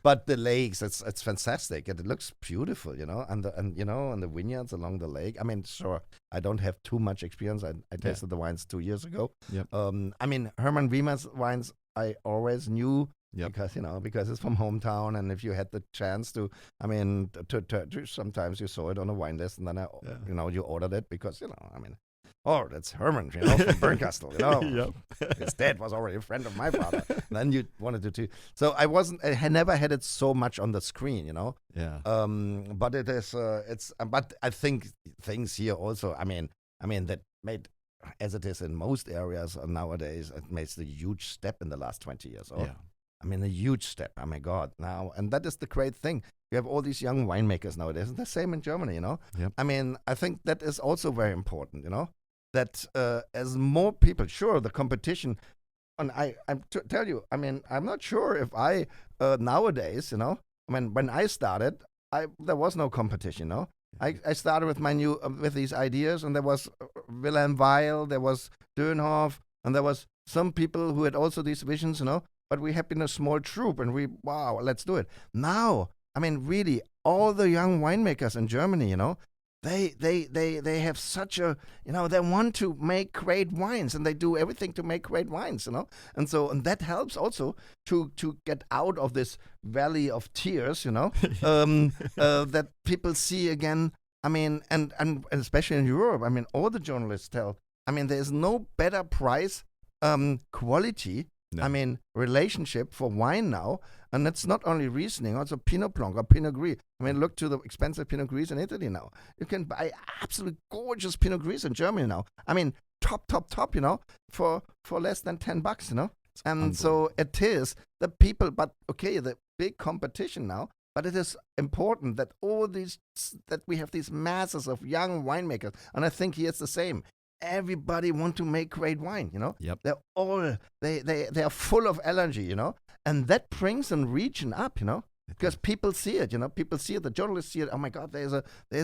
But the lakes, it's fantastic. It looks beautiful, you know, and the vineyards along the lake. I mean, sure, I don't have too much experience. I tasted the wines 2 years ago. Yep. I mean, Herman Wiemer's wines I always knew. Yep. Because it's from hometown, and if you had the chance to, to sometimes you saw it on a wine list, and then you ordered it because that's Herman, from Bernkastel, Yep. His dad was already a friend of my father. Then you wanted to too. So I had never had it so much on the screen, Yeah. But it is, but I think things here also, that made, as it is in most areas nowadays, it makes a huge step in the last 20 years. Yeah. A huge step. Oh my God! Now, and that is the great thing. You have all these young winemakers nowadays, and the same in Germany. Yep. I think that is also very important. That as more people, sure, the competition. And tell you, I'm not sure if I nowadays, when I started, there was no competition. I started with my with these ideas, and there was Wilhelm Weil, there was Dönhoff, and there was some people who had also these visions. But we have been a small troop, and let's do it. Now, really, all the young winemakers in Germany, they have such a, they want to make great wines, and they do everything to make great wines, and that helps also to get out of this valley of tears, that people see again. And especially in Europe, all the journalists tell, there's no better price, quality. No. Relationship for wine now, and it's not only Riesling, also Pinot Blanc or Pinot Gris. Look to the expensive Pinot Gris in Italy now. You can buy absolutely gorgeous Pinot Gris in Germany now. Top, for less than $10, And so it is the people, but okay, the big competition now. But it is important that that we have these masses of young winemakers, and I think here's the same. Everybody want to make great wine, Yep. They're all they are full of energy, and that brings a region up, because people see it, people see it. The journalists see it. Oh my God, there's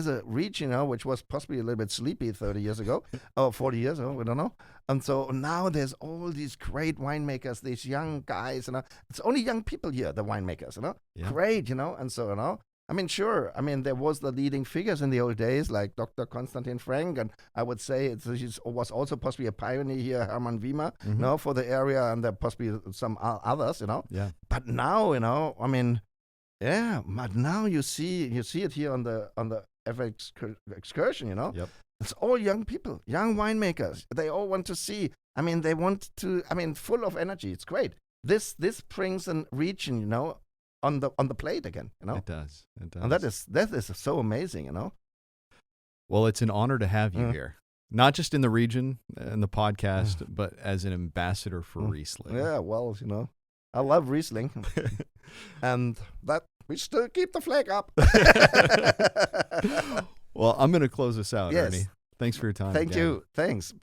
a region, which was possibly a little bit sleepy 30 years ago or 40 years ago, we don't know. And so now there's all these great winemakers, these young guys, It's only young people here, the winemakers, Yeah. Great, and so sure. there was the leading figures in the old days, like Dr. Konstantin Frank, and I would say he was also possibly a pioneer here, Hermann Wiemer, for the area, and there possibly some others, Yeah. But now, but now you see it here on the FX excursion, Yep. It's all young people, young winemakers. They all want to see. They want to. Full of energy. It's great. This brings a region, on the plate again, It does. And that is so amazing, Well, it's an honor to have you here, not just in the region and the podcast, but as an ambassador for Riesling. Yeah, well, I love Riesling, and that we still keep the flag up. Well, I'm going to close this out, Yes. Ernie. Thanks for your time. Thank again. you. Thanks.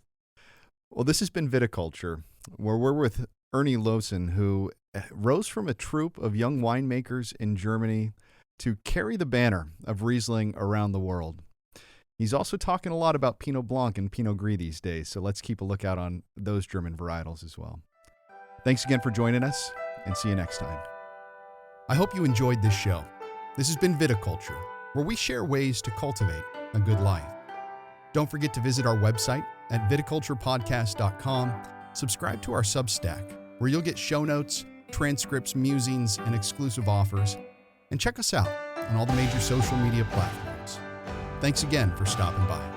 Well, this has been Viticulture, where we're with Erni Loosen, who rose from a troupe of young winemakers in Germany to carry the banner of Riesling around the world. He's also talking a lot about Pinot Blanc and Pinot Gris these days, so let's keep a lookout on those German varietals as well. Thanks again for joining us, and see you next time. I hope you enjoyed this show. This has been Viticulture, where we share ways to cultivate a good life. Don't forget to visit our website at viticulturepodcast.com, subscribe to our Substack, where you'll get show notes, transcripts, musings, and exclusive offers, and check us out on all the major social media platforms. Thanks again for stopping by.